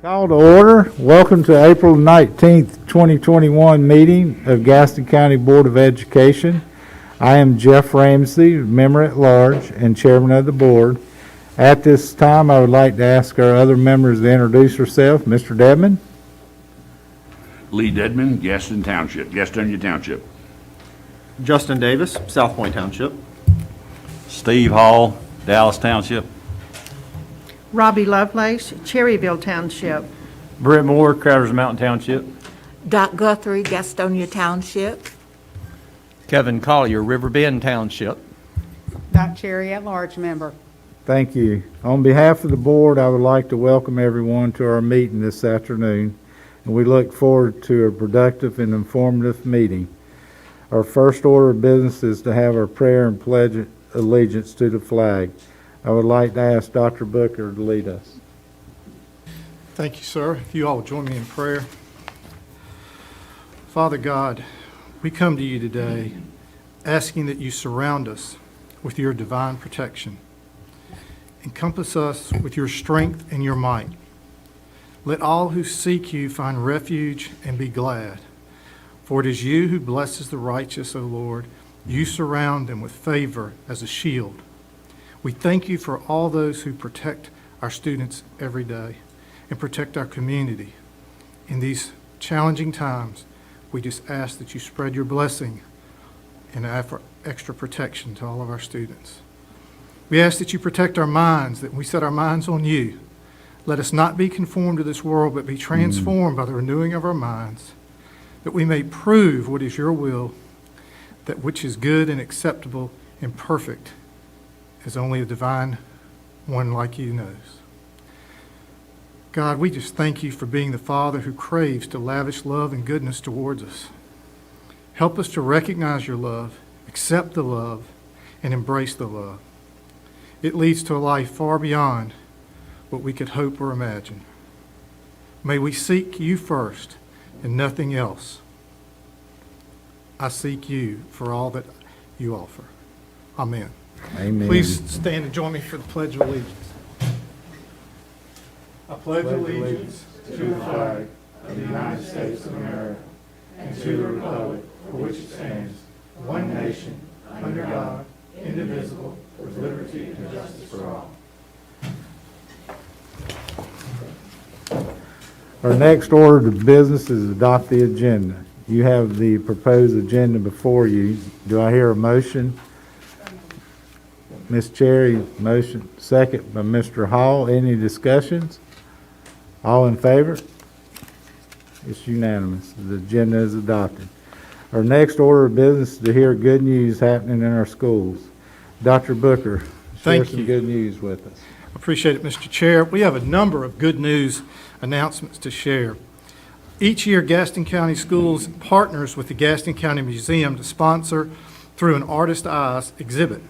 Call to order. Welcome to April 19th, 2021 meeting of Gaston County Board of Education. I am Jeff Ramsey, member at large and chairman of the board. At this time, I would like to ask our other members to introduce yourself. Mr. Dedman. Lee Dedman, Gaston Township, Gastonia Township. Justin Davis, South Point Township. Steve Hall, Dallas Township. Robbie Lovelace, Cherryville Township. Brett Moore, Crowders Mountain Township. Doc Guthrie, Gastonia Township. Kevin Collier, Riverbend Township. Dot Cherry at large member. Thank you. On behalf of the board, I would like to welcome everyone to our meeting this afternoon, and we look forward to a productive and informative meeting. Our first order of business is to have our prayer and pledge allegiance to the flag. I would like to ask Dr. Booker to lead us. Thank you, sir. If you all will join me in prayer. Father God, we come to you today asking that you surround us with your divine protection. Encompass us with your strength and your might. Let all who seek you find refuge and be glad. For it is you who blesses the righteous, O Lord. You surround them with favor as a shield. We thank you for all those who protect our students every day and protect our community. In these challenging times, we just ask that you spread your blessing and offer extra protection to all of our students. We ask that you protect our minds, that we set our minds on you. Let us not be conformed to this world, but be transformed by the renewing of our minds, that we may prove what is your will, that which is good and acceptable and perfect, as only a divine one like you knows. God, we just thank you for being the Father who craves to lavish love and goodness towards us. Help us to recognize your love, accept the love, and embrace the love. It leads to a life far beyond what we could hope or imagine. May we seek you first and nothing else. I seek you for all that you offer. Amen. Amen. Please stand and join me for the Pledge of Allegiance. I pledge allegiance to the flag of the United States of America and to the republic for which it stands, one nation, under God, indivisible, with liberty and justice for all. Our next order of business is adopt the agenda. You have the proposed agenda before you. Do I hear a motion? Ms. Cherry, motion. Second by Mr. Hall. Any discussions? All in favor? It's unanimous. The agenda is adopted. Our next order of business is to hear good news happening in our schools. Dr. Booker, share some good news with us. Appreciate it, Mr. Chair. We have a number of good news announcements to share. Each year, Gaston County Schools partners with the Gaston County Museum to sponsor, through an Artist Eyes exhibit.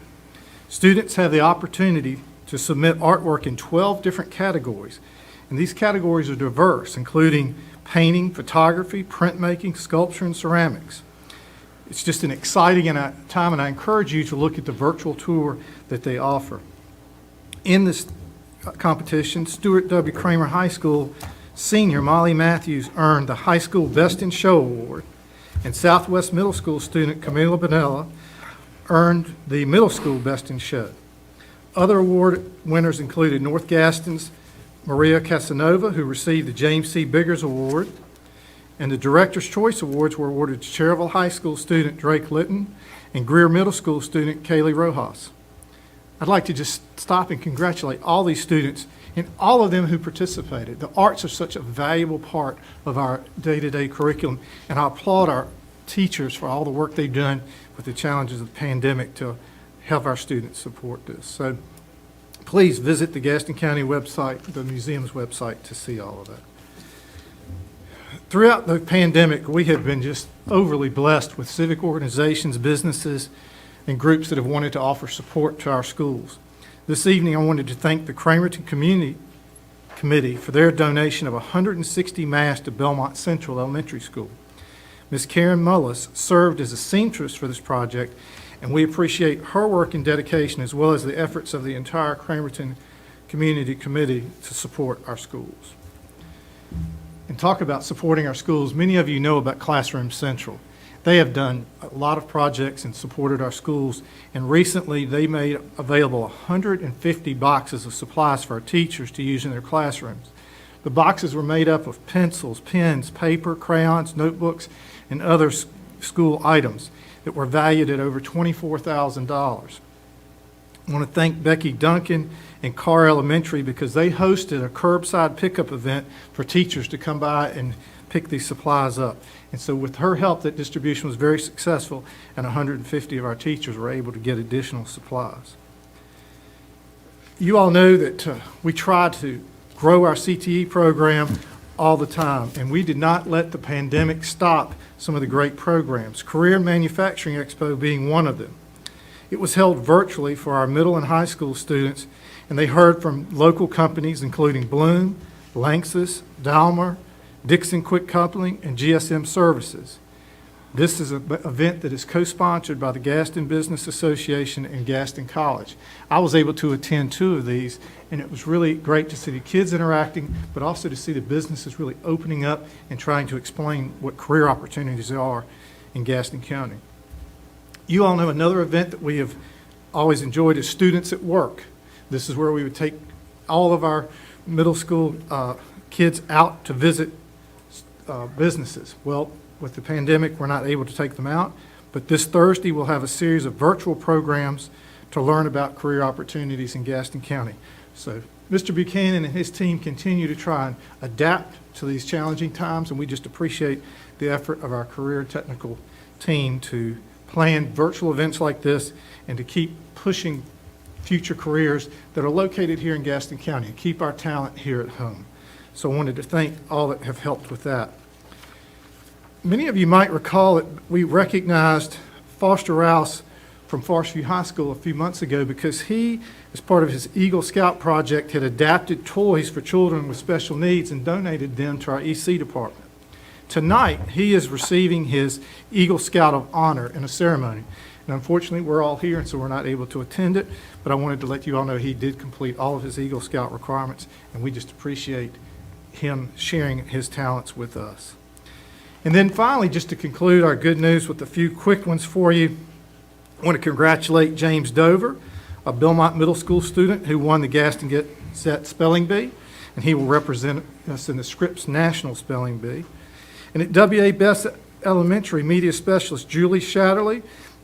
Students have the opportunity to submit artwork in 12 different categories, and these categories are diverse, including painting, photography, printmaking, sculpture, and ceramics. It's just an exciting time, and I encourage you to look at the virtual tour that they offer. In this competition, Stuart W. Kramer High School senior Molly Matthews earned the High School Best in Show Award, and Southwest Middle School student Camila Bonella earned the Middle School Best in Show. Other award winners included North Gaston's Maria Casanova, who received the James C. Biggers Award, and the Director's Choice Awards were awarded to Cherryville High School student Drake Litton and Greer Middle School student Kaylee Rojas. I'd like to just stop and congratulate all these students and all of them who participated. The arts are such a valuable part of our day-to-day curriculum, and I applaud our teachers for all the work they've done with the challenges of the pandemic to help our students support this. So please visit the Gaston County website, the museum's website, to see all of that. Throughout the pandemic, we have been just overly blessed with civic organizations, businesses, and groups that have wanted to offer support to our schools. This evening, I wanted to thank the Cramerton Community Committee for their donation of 160 masks to Belmont Central Elementary School. Ms. Karen Mullis served as a seamstress for this project, and we appreciate her work and dedication as well as the efforts of the entire Cramerton Community Committee to support our schools. and talk about supporting our schools. Many of you know about Classroom Central. They have done a lot of projects and supported our schools, and recently they made available 150 boxes of supplies for our teachers to use in their classrooms. The boxes were made up of pencils, pens, paper, crayons, notebooks, and other school items that were valued at over $24,000. I want to thank Becky Duncan and Carr Elementary because they hosted a curbside pickup event for teachers to come by and pick these supplies up. And so with her help, that distribution was very successful, and 150 of our teachers were able to get additional supplies. You all know that we try to grow our CTE program all the time, and we did not let the pandemic stop some of the great programs, Career Manufacturing Expo being one of them. It was held virtually for our middle and high school students, and they heard from local companies including Bloom, Lanxess, Dalmar, Dixon Quick Coupling, and GSM Services. This is an event that is co-sponsored by the Gaston Business Association and Gaston College. I was able to attend 2 of these, and it was really great to see the kids interacting, but also to see the businesses really opening up and trying to explain what career opportunities there are in Gaston County. You all know another event that we have always enjoyed is Students at Work. This is where we would take all of our middle school kids out to visit businesses. Well, with the pandemic, we're not able to take them out, but this Thursday we'll have a series of virtual programs to learn about career opportunities in Gaston County. So Mr. Buchanan and his team continue to try and adapt to these challenging times, and we just appreciate the effort of our career technical team to plan virtual events like this and to keep pushing future careers that are located here in Gaston County and keep our talent here at home. So I wanted to thank all that have helped with that. Many of you might recall that we recognized Foster Rouse from Forest View High School a few months ago because he, as part of his Eagle Scout project, had adapted toys for children with special needs and donated them to our EC department. Tonight, he is receiving his Eagle Scout of Honor in a ceremony. And unfortunately, we're all here, and so we're not able to attend it, but I wanted to let you all know he did complete all of his Eagle Scout requirements, and we just appreciate him sharing his talents with us. And then finally, just to conclude our good news with a few quick ones for you, I want to congratulate James Dover, a Belmont Middle School student who won the Gaston Gazette Spelling Bee, and he will represent us in the Scripps National Spelling Bee. And at W.A. Best Elementary, media specialist Julie Shatterly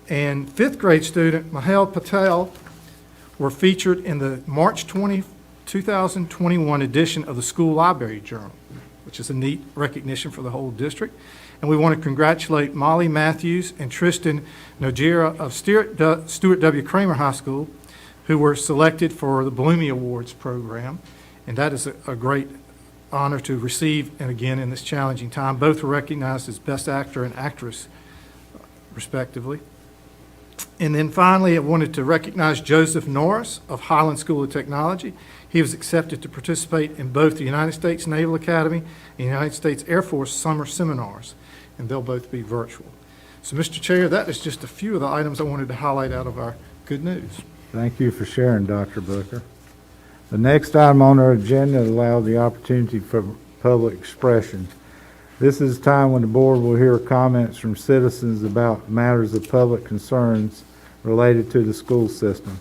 and 5th grade student Mahal Patel were featured in the March 20, 2021 edition of the School Library Journal, which is a neat recognition for the whole district. And we want to congratulate Molly Matthews and Tristan Noguera of Stuart W. Kramer High School, who were selected for the Bloomy Awards program. And that is a great honor to receive, and again, in this challenging time. Both were recognized as Best Actor and Actress, respectively. And then finally, I wanted to recognize Joseph Norris of Highland School of Technology. He was accepted to participate in both the United States Naval Academy and the United States Air Force summer seminars, and they'll both be virtual. So, Mr. Chair, that is just a few of the items I wanted to highlight out of our good news. Thank you for sharing, Dr. Booker. The next item on our agenda allows the opportunity for public expression. This is a time when the board will hear comments from citizens about matters of public concerns related to the school system.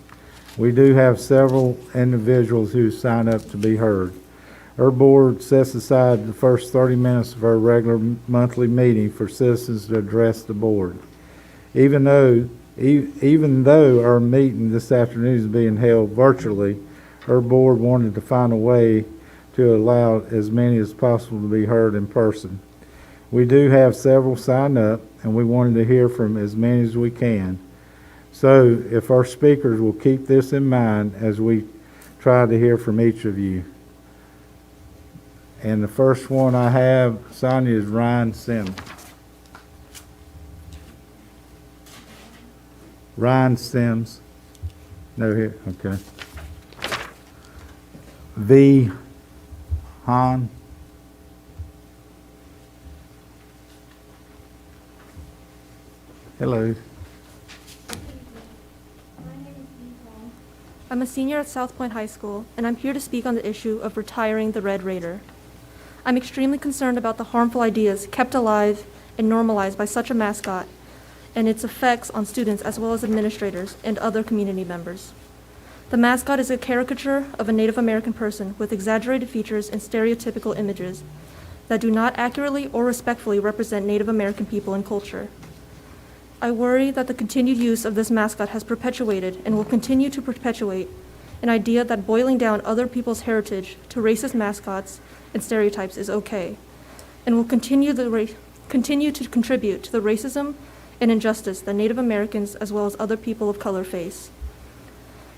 We do have several individuals who sign up to be heard. Our board sets aside the first 30 minutes of our regular monthly meeting for citizens to address the board. Even though our meeting this afternoon is being held virtually, our board wanted to find a way to allow as many as possible to be heard in person. We do have several signed up, and we wanted to hear from as many as we can. So if our speakers will keep this in mind as we try to hear from each of you. And the first one I have, Sonia, is Ryan Sims. Ryan Sims. No here, okay. V. Han. Hello. I'm a senior at South Point High School, and I'm here to speak on the issue of retiring the Red Raider. I'm extremely concerned about the harmful ideas kept alive and normalized by such a mascot and its effects on students as well as administrators and other community members. The mascot is a caricature of a Native American person with exaggerated features and stereotypical images that do not accurately or respectfully represent Native American people and culture. I worry that the continued use of this mascot has perpetuated and will continue to perpetuate an idea that boiling down other people's heritage to racist mascots and stereotypes is okay, and will continue to contribute to the racism and injustice that Native Americans as well as other people of color face.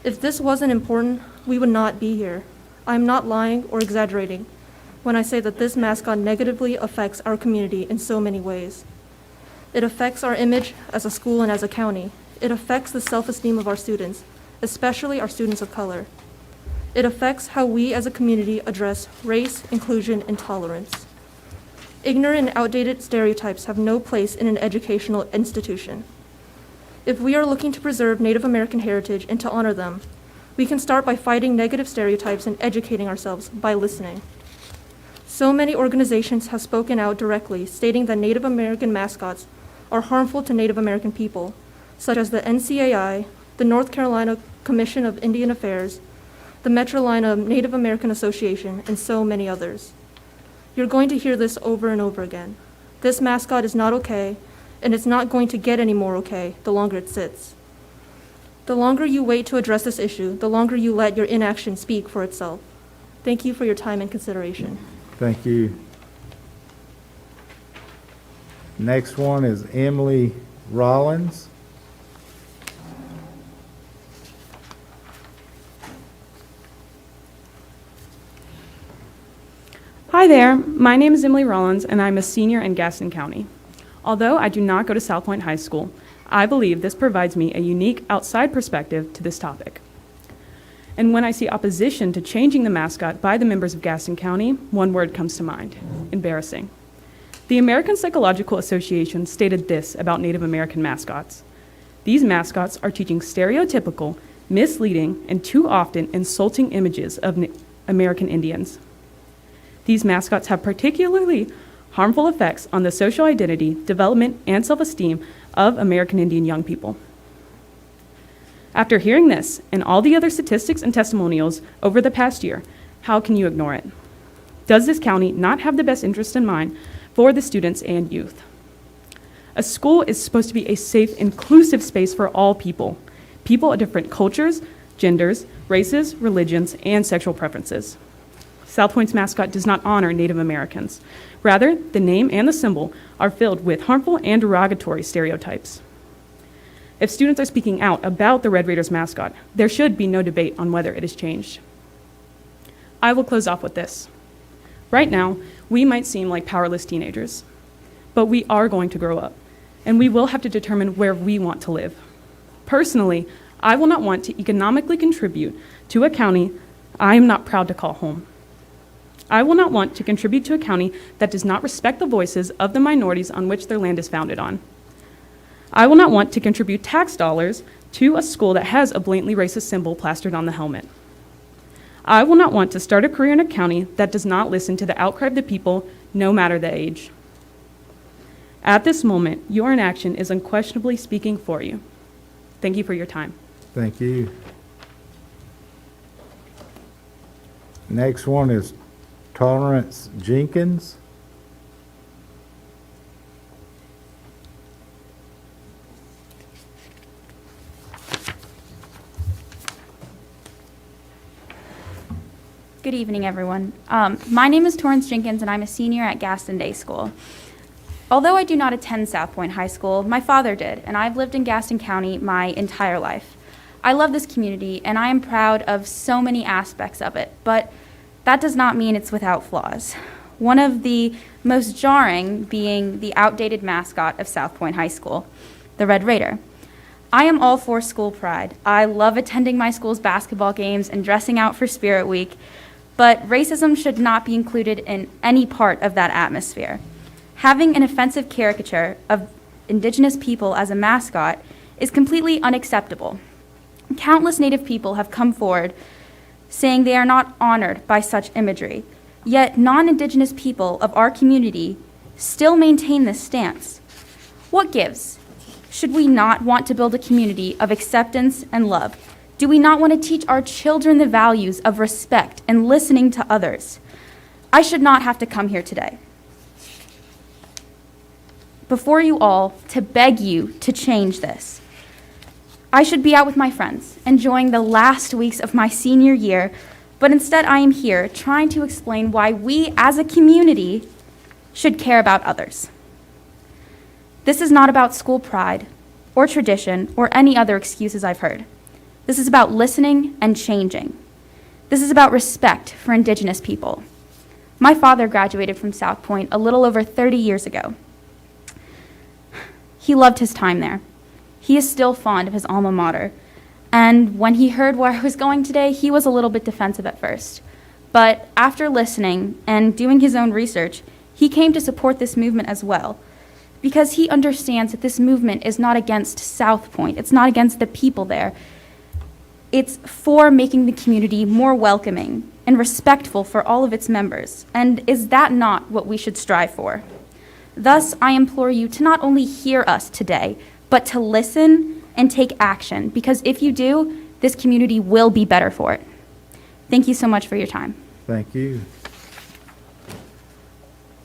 If this wasn't important, we would not be here. I'm not lying or exaggerating when I say that this mascot negatively affects our community in so many ways. It affects our image as a school and as a county. It affects the self-esteem of our students, especially our students of color. It affects how we as a community address race, inclusion, and tolerance. Ignorant and outdated stereotypes have no place in an educational institution. If we are looking to preserve Native American heritage and to honor them, we can start by fighting negative stereotypes and educating ourselves by listening. So many organizations have spoken out directly, stating that Native American mascots are harmful to Native American people, such as the NCAI, the North Carolina Commission of Indian Affairs, the Metrolina Native American Association, and so many others. You're going to hear this over and over again. This mascot is not okay, and it's not going to get any more okay the longer it sits. The longer you wait to address this issue, the longer you let your inaction speak for itself. Thank you for your time and consideration. Thank you. Next one is Emily Rollins. Hi there, my name is Emily Rollins and I'm a senior in Gaston County. Although I do not go to South Point High School, I believe this provides me a unique outside perspective to this topic. And when I see opposition to changing the mascot by the members of Gaston County, one word comes to mind: embarrassing. The American Psychological Association stated this about Native American mascots: these mascots are teaching stereotypical, misleading, and too often insulting images of American Indians. These mascots have particularly harmful effects on the social identity, development, and self-esteem of American Indian young people. After hearing this and all the other statistics and testimonials over the past year, how can you ignore it? Does this county not have the best interest in mind for the students and youth? A school is supposed to be a safe, inclusive space for all people of different cultures, genders, races, religions, and sexual preferences. South Point's mascot does not honor Native Americans. Rather, the name and the symbol are filled with harmful and derogatory stereotypes. If students are speaking out about the Red Raiders mascot, there should be no debate on whether it is changed. I will close off with this. Right now, we might seem like powerless teenagers, but we are going to grow up, and we will have to determine where we want to live. Personally, I will not want to economically contribute to a county I am not proud to call home. I will not want to contribute to a county that does not respect the voices of the minorities on which their land is founded on. I will not want to contribute tax dollars to a school that has a blatantly racist symbol plastered on the helmet. I will not want to start a career in a county that does not listen to the outcry of the people, no matter the age. At this moment, your inaction is unquestionably speaking for you. Thank you for your time. Thank you. Next one is Tolerance Jenkins. Good evening, everyone. My name is Torrance Jenkins, and I'm a senior at Gaston Day School. Although I do not attend South Point High School, my father did, and I've lived in Gaston County my entire life. I love this community, and I am proud of so many aspects of it, but that does not mean it's without flaws. One of the most jarring being the outdated mascot of South Point High School, the Red Raider. I am all for school pride. I love attending my school's basketball games and dressing out for Spirit Week, but racism should not be included in any part of that atmosphere. Having an offensive caricature of Indigenous people as a mascot is completely unacceptable. Countless Native people have come forward saying they are not honored by such imagery. Yet non-Indigenous people of our community still maintain this stance. What gives? Should we not want to build a community of acceptance and love? Do we not want to teach our children the values of respect and listening to others? I should not have to come here today before you all to beg you to change this. I should be out with my friends, enjoying the last weeks of my senior year, but instead I am here trying to explain why we as a community should care about others. This is not about school pride or tradition or any other excuses I've heard. This is about listening and changing. This is about respect for Indigenous people. My father graduated from South Point a little over 30 years ago. He loved his time there. He is still fond of his alma mater. And when he heard where I was going today, he was a little bit defensive at first. But after listening and doing his own research, he came to support this movement as well, because he understands that this movement is not against South Point. It's not against the people there. It's for making the community more welcoming and respectful for all of its members. And is that not what we should strive for? Thus, I implore you to not only hear us today, but to listen and take action, because if you do, this community will be better for it. Thank you so much for your time. Thank you.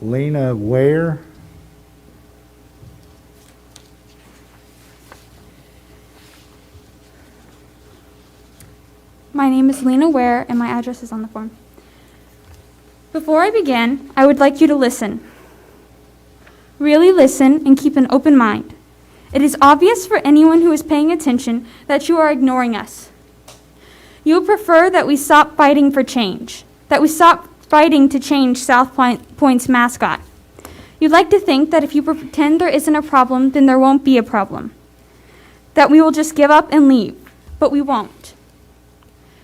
Lena Ware. My name is Lena Ware, and my address is on the form. Before I begin, I would like you to listen. Really listen and keep an open mind. It is obvious for anyone who is paying attention that you are ignoring us. You prefer that we stop fighting for change, that we stop fighting to change South Point's mascot. You'd like to think that if you pretend there isn't a problem, then there won't be a problem, that we will just give up and leave, but we won't.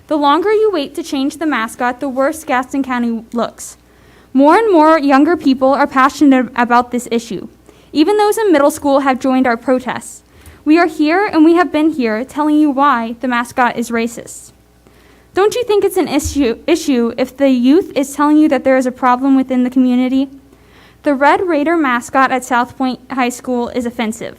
The longer you wait to change the mascot, the worse Gaston County looks. More and more younger people are passionate about this issue. Even those in middle school have joined our protests. We are here and we have been here telling you why the mascot is racist. Don't you think it's an issue if the youth is telling you that there is a problem within the community? The Red Raider mascot at South Point High School is offensive.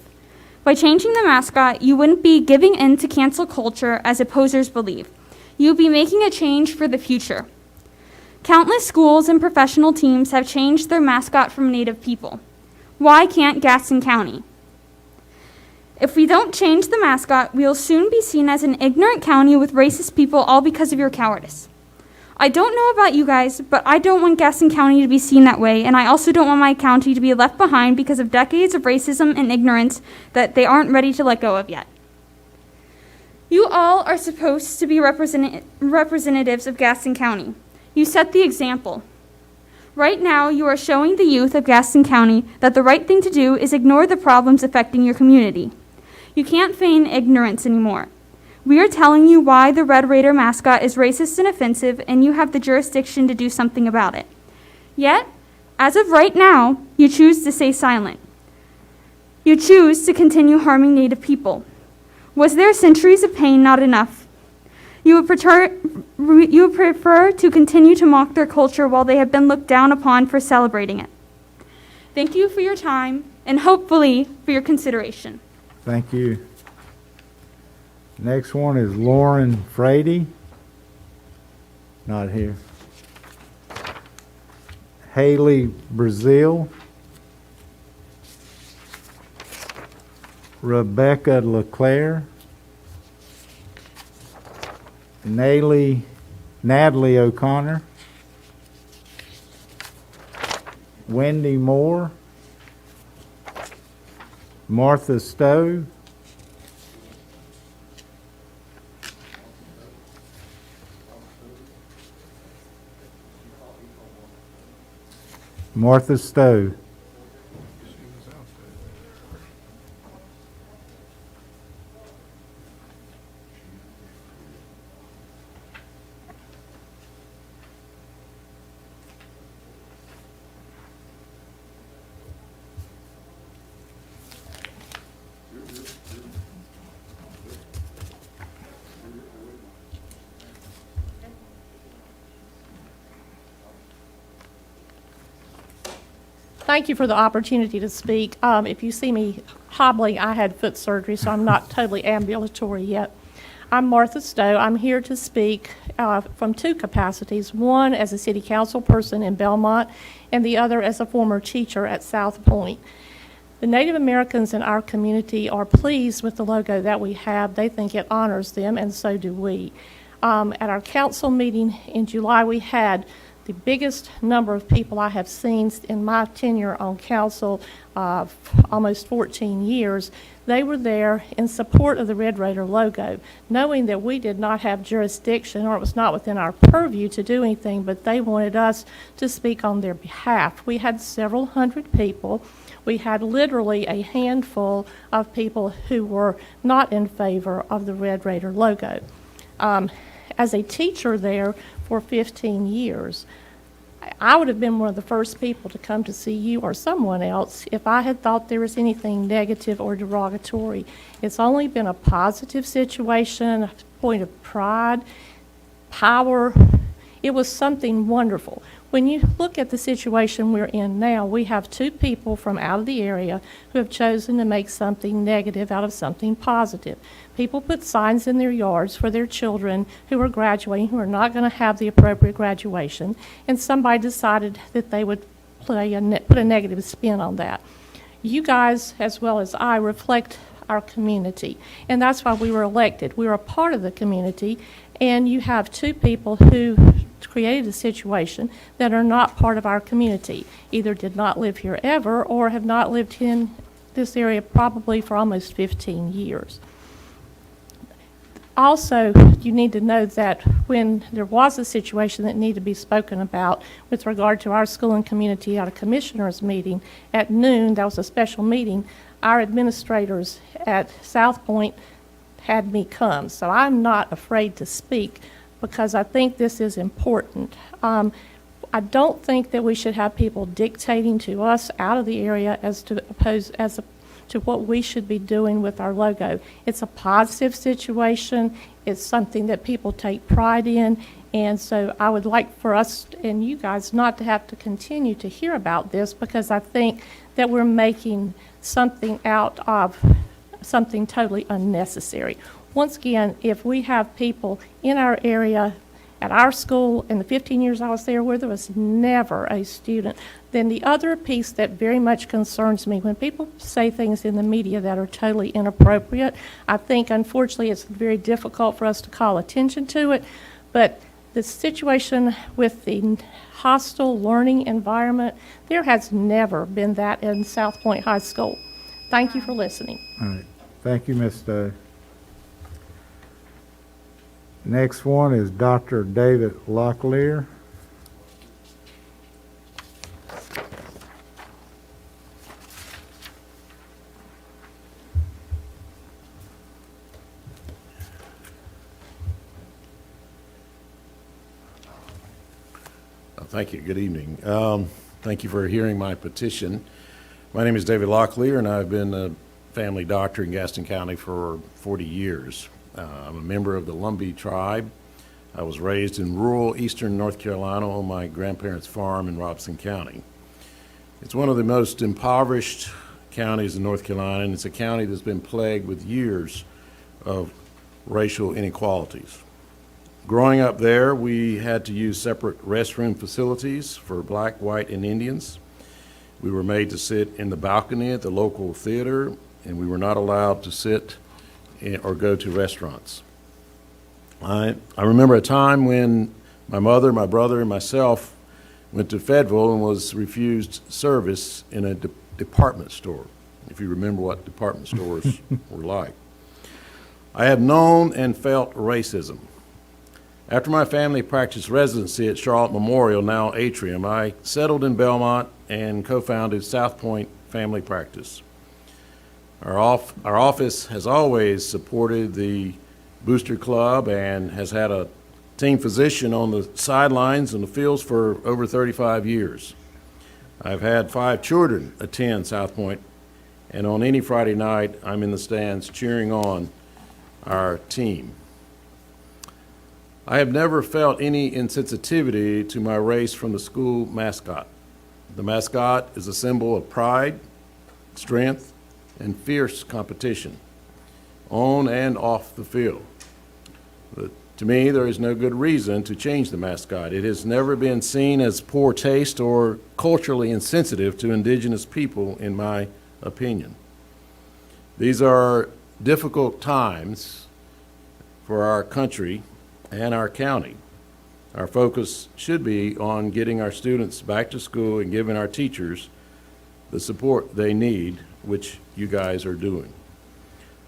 By changing the mascot, you wouldn't be giving in to cancel culture as opposers believe. You would be making a change for the future. Countless schools and professional teams have changed their mascot from Native people. Why can't Gaston County? If we don't change the mascot, we will soon be seen as an ignorant county with racist people, all because of your cowardice. I don't know about you guys, but I don't want Gaston County to be seen that way, and I also don't want my county to be left behind because of decades of racism and ignorance that they aren't ready to let go of yet. You all are supposed to be representatives of Gaston County. You set the example. Right now, you are showing the youth of Gaston County that the right thing to do is ignore the problems affecting your community. You can't feign ignorance anymore. We are telling you why the Red Raider mascot is racist and offensive, and you have the jurisdiction to do something about it. Yet, as of right now, you choose to stay silent. You choose to continue harming Native people. Was their centuries of pain not enough? You would prefer to continue to mock their culture while they have been looked down upon for celebrating it. Thank you for your time, and hopefully for your consideration. Thank you. Next one is Lauren Frady. Not here. Haley Brazil. Rebecca LeClaire. Natalie O'Connor. Wendy Moore. Martha Stowe. Martha Stowe. Thank you for the opportunity to speak. If you see me hobbling, I had foot surgery, so I'm not totally ambulatory yet. I'm Martha Stowe. I'm here to speak from two capacities, one as a city council person in Belmont and the other as a former teacher at South Point. The Native Americans in our community are pleased with the logo that we have. They think it honors them, and so do we. At our council meeting in July, we had the biggest number of people I have seen in my tenure on council of almost 14 years. They were there in support of the Red Raider logo, knowing that we did not have jurisdiction or it was not within our purview to do anything, but they wanted us to speak on their behalf. We had several hundred people. We had literally a handful of people who were not in favor of the Red Raider logo. As a teacher there for 15 years, I would have been one of the first people to come to see you or someone else if I had thought there was anything negative or derogatory. It's only been a positive situation, a point of pride, power. It was something wonderful. When you look at the situation we're in now, we have two people from out of the area who have chosen to make something negative out of something positive. People put signs in their yards for their children who are graduating, who are not going to have the appropriate graduation, and somebody decided that they would put a negative spin on that. You guys, as well as I, reflect our community, and that's why we were elected. We are a part of the community, and you have two people who created a situation that are not part of our community, either did not live here ever or have not lived in this area probably for almost 15 years. Also, you need to know that when there was a situation that needed to be spoken about with regard to our school and community at a commissioners meeting at noon, that was a special meeting, our administrators at South Point had me come. So I'm not afraid to speak because I think this is important. I don't think that we should have people dictating to us out of the area as to what we should be doing with our logo. It's a positive situation. It's something that people take pride in. And so I would like for us and you guys not to have to continue to hear about this because I think that we're making something out of something totally unnecessary. Once again, if we have people in our area at our school in the 15 years I was there where there was never a student, then the other piece that very much concerns me, when people say things in the media that are totally inappropriate, I think unfortunately it's very difficult for us to call attention to it, but the situation with the hostile learning environment, there has never been that in South Point High School. Thank you for listening. All right. Thank you, Ms. Stowe. Next one is Dr. David Locke. Thank you. Good evening. Thank you for hearing my petition. My name is David Locke, and I've been a family doctor in Gaston County for 40 years. I'm a member of the Lumbee tribe. I was raised in rural eastern North Carolina on my grandparents' farm in Robeson County. It's one of the most impoverished counties in North Carolina, and it's a county that's been plagued with years of racial inequalities. Growing up there, we had to use separate restroom facilities for black, white, and Indians. We were made to sit in the balcony at the local theater, and we were not allowed to sit or go to restaurants. I remember a time when my mother, my brother, and myself went to Fayetteville and was refused service in a department store, if you remember what department stores were like. I have known and felt racism. After my family practiced residency at Charlotte Memorial, now Atrium, I settled in Belmont and co-founded South Point Family Practice. Our office has always supported the Booster Club and has had a team physician on the sidelines and the fields for over 35 years. I've had 5 children attend South Point, and on any Friday night, I'm in the stands cheering on our team. I have never felt any insensitivity to my race from the school mascot. The mascot is a symbol of pride, strength, and fierce competition, on and off the field. But to me, there is no good reason to change the mascot. It has never been seen as poor taste or culturally insensitive to indigenous people, in my opinion. These are difficult times for our country and our county. Our focus should be on getting our students back to school and giving our teachers the support they need, which you guys are doing.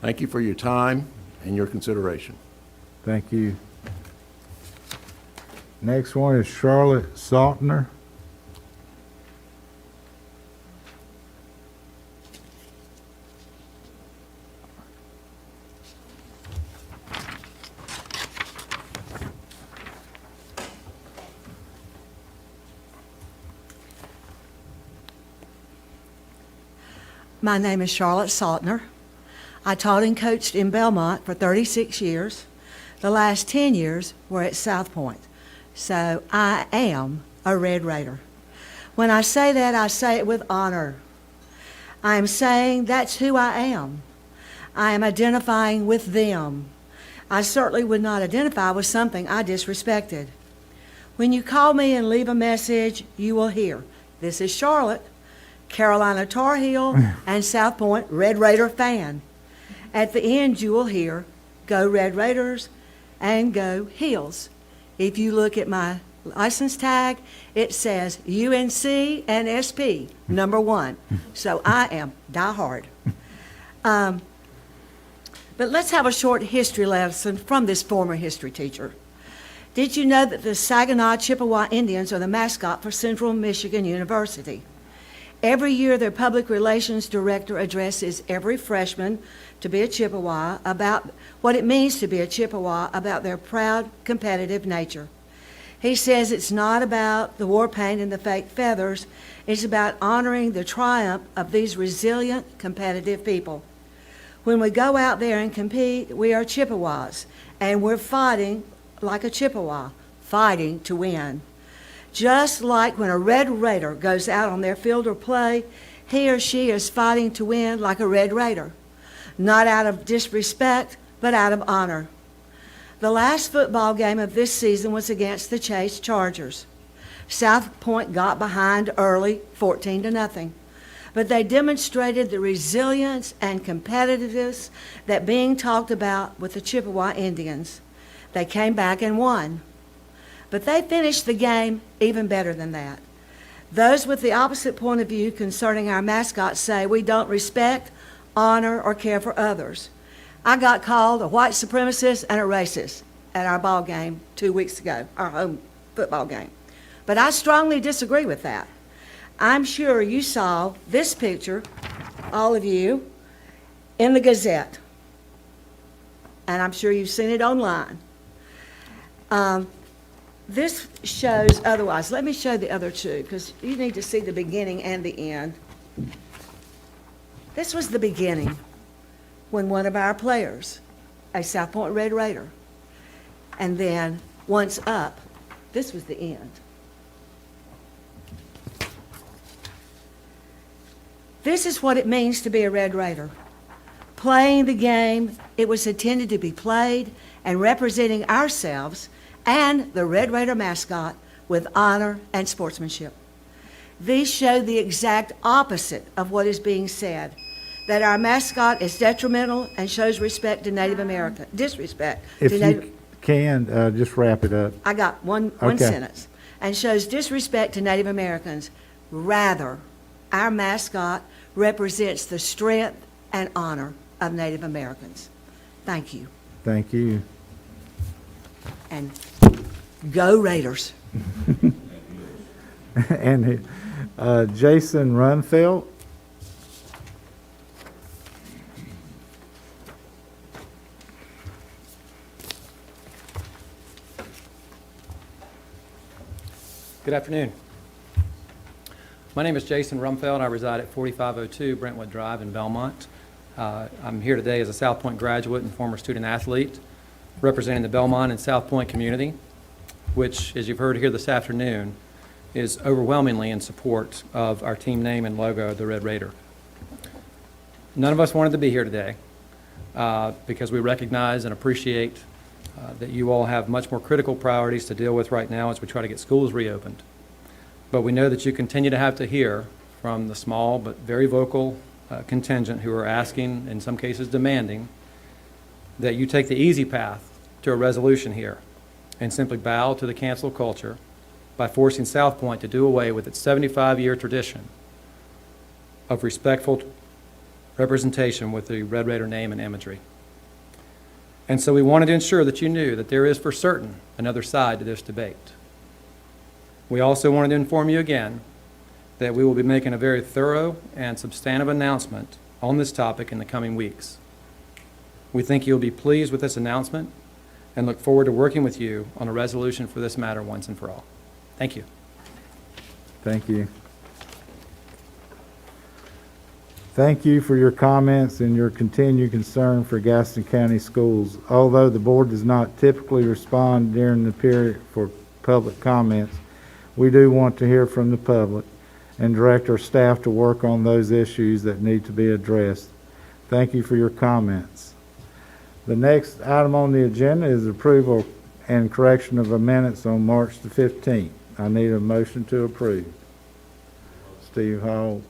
Thank you for your time and your consideration. Thank you. Next one is Charlotte Saltner. My name is Charlotte Saltner. I taught and coached in Belmont for 36 years. The last 10 years were at South Point. So I am a Red Raider. When I say that, I say it with honor. I am saying that's who I am. I am identifying with them. I certainly would not identify with something I disrespected. When you call me and leave a message, you will hear, "This is Charlotte, Carolina Tar Heel and South Point Red Raider fan." At the end, you will hear, "Go Red Raiders and go Heels." If you look at my license tag, it says UNC and SP, #1. So I am diehard. But let's have a short history lesson from this former history teacher. Did you know that the Saginaw Chippewa Indians are the mascot for Central Michigan University? Every year, their public relations director addresses every freshman to be a Chippewa about what it means to be a Chippewa, about their proud, competitive nature. He says it's not about the war paint and the fake feathers. It's about honoring the triumph of these resilient, competitive people. When we go out there and compete, we are Chippewas, and we're fighting like a Chippewa, fighting to win. Just like when a Red Raider goes out on their field or play, he or she is fighting to win like a Red Raider, not out of disrespect, but out of honor. The last football game of this season was against the Chase Chargers. South Point got behind early, 14-0, but they demonstrated the resilience and competitiveness that being talked about with the Chippewa Indians. They came back and won. But they finished the game even better than that. Those with the opposite point of view concerning our mascot say we don't respect, honor, or care for others. I got called a white supremacist and a racist at our ball game 2 weeks ago, our home football game. But I strongly disagree with that. I'm sure you saw this picture, all of you, in the Gazette. And I'm sure you've seen it online. This shows otherwise. Let me show the other two, because you need to see the beginning and the end. This was the beginning when one of our players, a South Point Red Raider, and then once up, this was the end. This is what it means to be a Red Raider. Playing the game, it was intended to be played, and representing ourselves and the Red Raider mascot with honor and sportsmanship. These show the exact opposite of what is being said, that our mascot is detrimental and shows respect to Native American, disrespect If to Native. you can, just wrap it up. I got one Okay. sentence. And shows disrespect to Native Americans. Rather, our mascot represents the strength and honor of Native Americans. Thank you. Thank you. And go Raiders. And Jason Runfeld. Good afternoon. My name is Jason Rumfeld. I reside at 4502 Brentwood Drive in Belmont. I'm here today as a South Point graduate and former student athlete, representing the Belmont and South Point community, which, as you've heard here this afternoon, is overwhelmingly in support of our team name and logo, the Red Raider. None of us wanted to be here today because we recognize and appreciate that you all have much more critical priorities to deal with right now as we try to get schools reopened. But we know that you continue to have to hear from the small but very vocal contingent who are asking, in some cases demanding, that you take the easy path to a resolution here and simply bow to the cancel culture by forcing South Point to do away with its 75-year tradition of respectful representation with the Red Raider name and imagery. And so we wanted to ensure that you knew that there is for certain another side to this debate. We also wanted to inform you again that we will be making a very thorough and substantive announcement on this topic in the coming weeks. We think you'll be pleased with this announcement and look forward to working with you on a resolution for this matter once and for all. Thank you. Thank you. Thank you for your comments and your continued concern for Gaston County schools. Although the board does not typically respond during the period for public comments, we do want to hear from the public and direct our staff to work on those issues that need to be addressed. Thank you for your comments. The next item on the agenda is approval and correction of the minutes on March the 15th. I need a motion to approve. Steve Hall,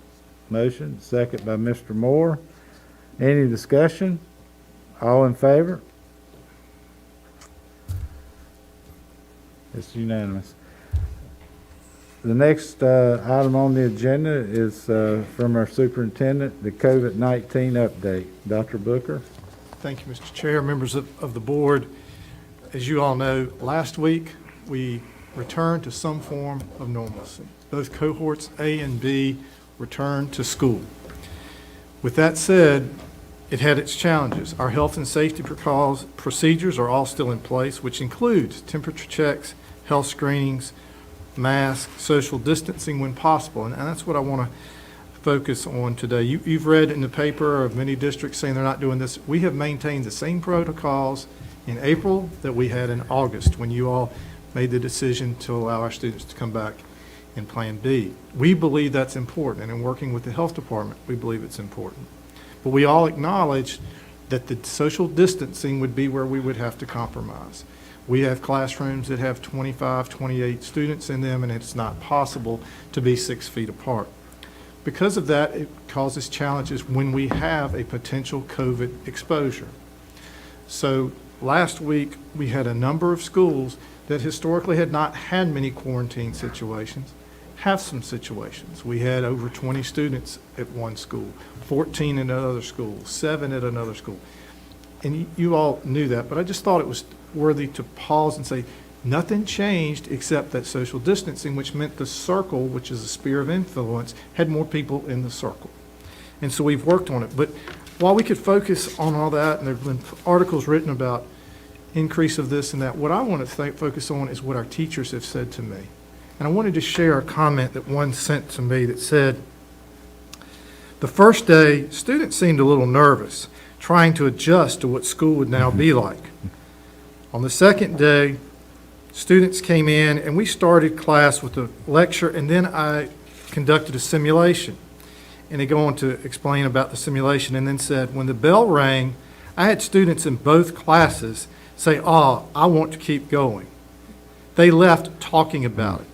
motion, second by Mr. Moore. Any discussion? All in favor? It's unanimous. The next item on the agenda is from our superintendent, the COVID-19 update. Dr. Booker. Thank you, Mr. Chair, members of the board. As you all know, last week we returned to some form of normalcy. Both cohorts A and B returned to school. With that said, it had its challenges. Our health and safety procedures are all still in place, which includes temperature checks, health screenings, masks, social distancing when possible, and that's what I want to focus on today. You've read in the paper of many districts saying they're not doing this. We have maintained the same protocols in April that we had in August when you all made the decision to allow our students to come back in Plan B. We believe that's important, and in working with the health department, we believe it's important. But we all acknowledge that the social distancing would be where we would have to compromise. We have classrooms that have 25, 28 students in them, and it's not possible to be 6 feet apart. Because of that, it causes challenges when we have a potential COVID exposure. So last week, we had a number of schools that historically had not had many quarantine situations have some situations. We had over 20 students at one school, 14 in another school, 7 at another school. And you all knew that, but I just thought it was worthy to pause and say, nothing changed except that social distancing, which meant the circle, which is a sphere of influence, had more people in the circle. And so we've worked on it. But while we could focus on all that, and there have been articles written about increase of this and that, what I want to focus on is what our teachers have said to me. And I wanted to share a comment that one sent to me that said, the first day, students seemed a little nervous, trying to adjust to what school would now be like. On the second day, students came in and we started class with a lecture, and then I conducted a simulation. And they go on to explain about the simulation and then said, when the bell rang, I had students in both classes say, I want to keep going. They left talking about it.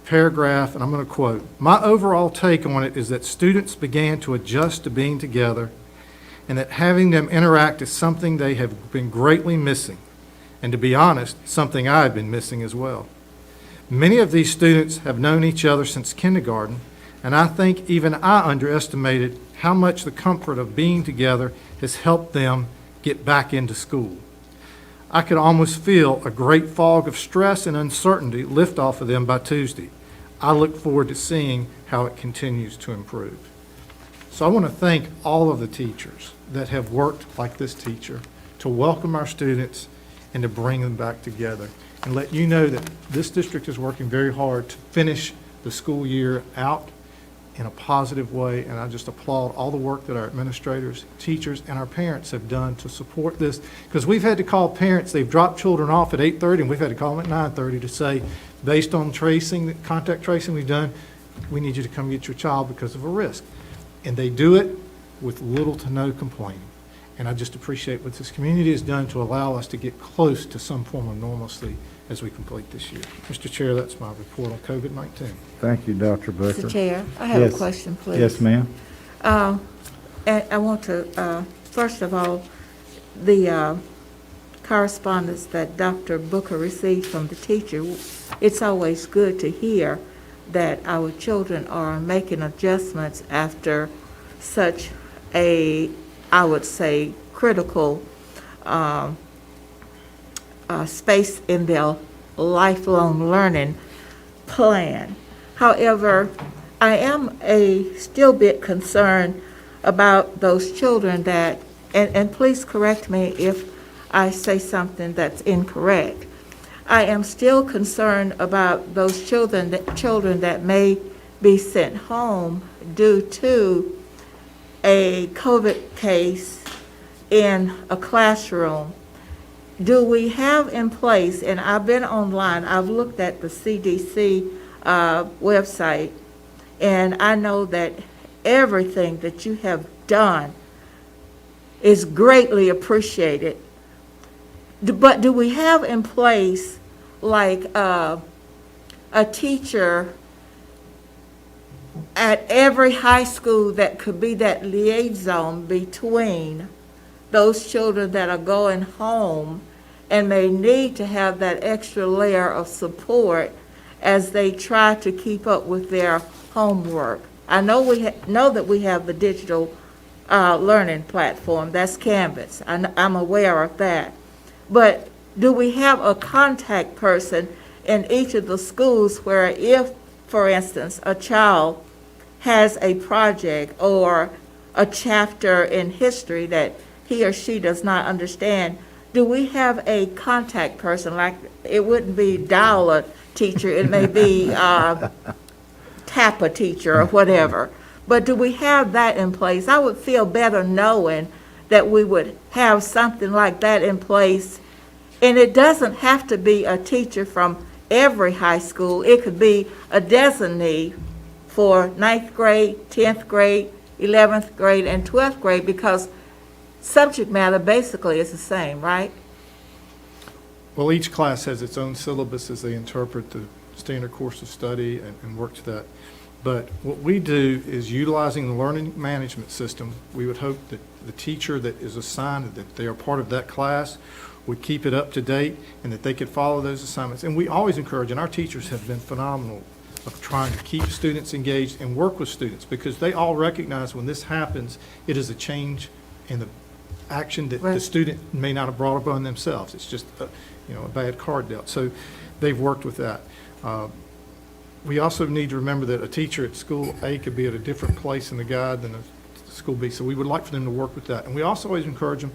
Paragraph, and I'm going to quote, my overall take on it is that students began to adjust to being together and that having them interact is something they have been greatly missing. And to be honest, something I've been missing as well. Many of these students have known each other since kindergarten, and I think even I underestimated how much the comfort of being together has helped them get back into school. I could almost feel a great fog of stress and uncertainty lift off of them by Tuesday. I look forward to seeing how it continues to improve. So I want to thank all of the teachers that have worked like this teacher to welcome our students and to bring them back together, and let you know that this district is working very hard to finish the school year out in a positive way, and I just applaud all the work that our administrators, teachers, and our parents have done to support this, because we've had to call parents, they've dropped children off at 8:30, and we've had to call them at 9:30 to say, based on tracing, contact tracing we've done, we need you to come get your child because of a risk. And they do it with little to no complaining. And I just appreciate what this community has done to allow us to get close to some form of normalcy as we complete this year. Mr. Chair, that's my report on COVID-19. Thank you, Dr. Booker. Mr. Chair, I have Yes. a question, please. Yes, ma'am. And I want to, first of all, the correspondence that Dr. Booker received from the teacher, it's always good to hear that our children are making adjustments after such a, I would say, critical space in their lifelong learning plan. However, I am still bit concerned about those children that, and please correct me if I say something that's incorrect. I am still concerned about those children that may be sent home due to a COVID case in a classroom. Do we have in place, and I've been online, I've looked at the CDC website, and I know that everything that you have done is greatly appreciated. But do we have in place like a teacher at every high school that could be that liaison between those children that are going home and may need to have that extra layer of support as they try to keep up with their homework? I know know that we have the digital learning platform, that's Canvas. I'm aware of that. But do we have a contact person in each of the schools where if, for instance, a child has a project or a chapter in history that he or she does not understand, do we have a contact person? Like, it wouldn't be dial-a teacher, it may be tap a teacher or whatever. But do we have that in place? I would feel better knowing that we would have something like that in place. And it doesn't have to be a teacher from every high school. It could be a designee for 9th grade, 10th grade, 11th grade, and 12th grade, because subject matter basically is the same, right? Well, each class has its own syllabus as they interpret the standard course of study and work to that. But what we do is utilizing the learning management system. We would hope that the teacher that is assigned, that they are part of that class, would keep it up to date and that they could follow those assignments. And we always encourage, and our teachers have been phenomenal of trying to keep students engaged and work with students, because they all recognize when this happens, it is a change in the action that the student may not have brought upon themselves. It's just a bad card dealt. So they've worked with that. We also need to remember that a teacher at school A could be at a different place in the guide than a school B. So we would like for them to work with that. And we also always encourage them,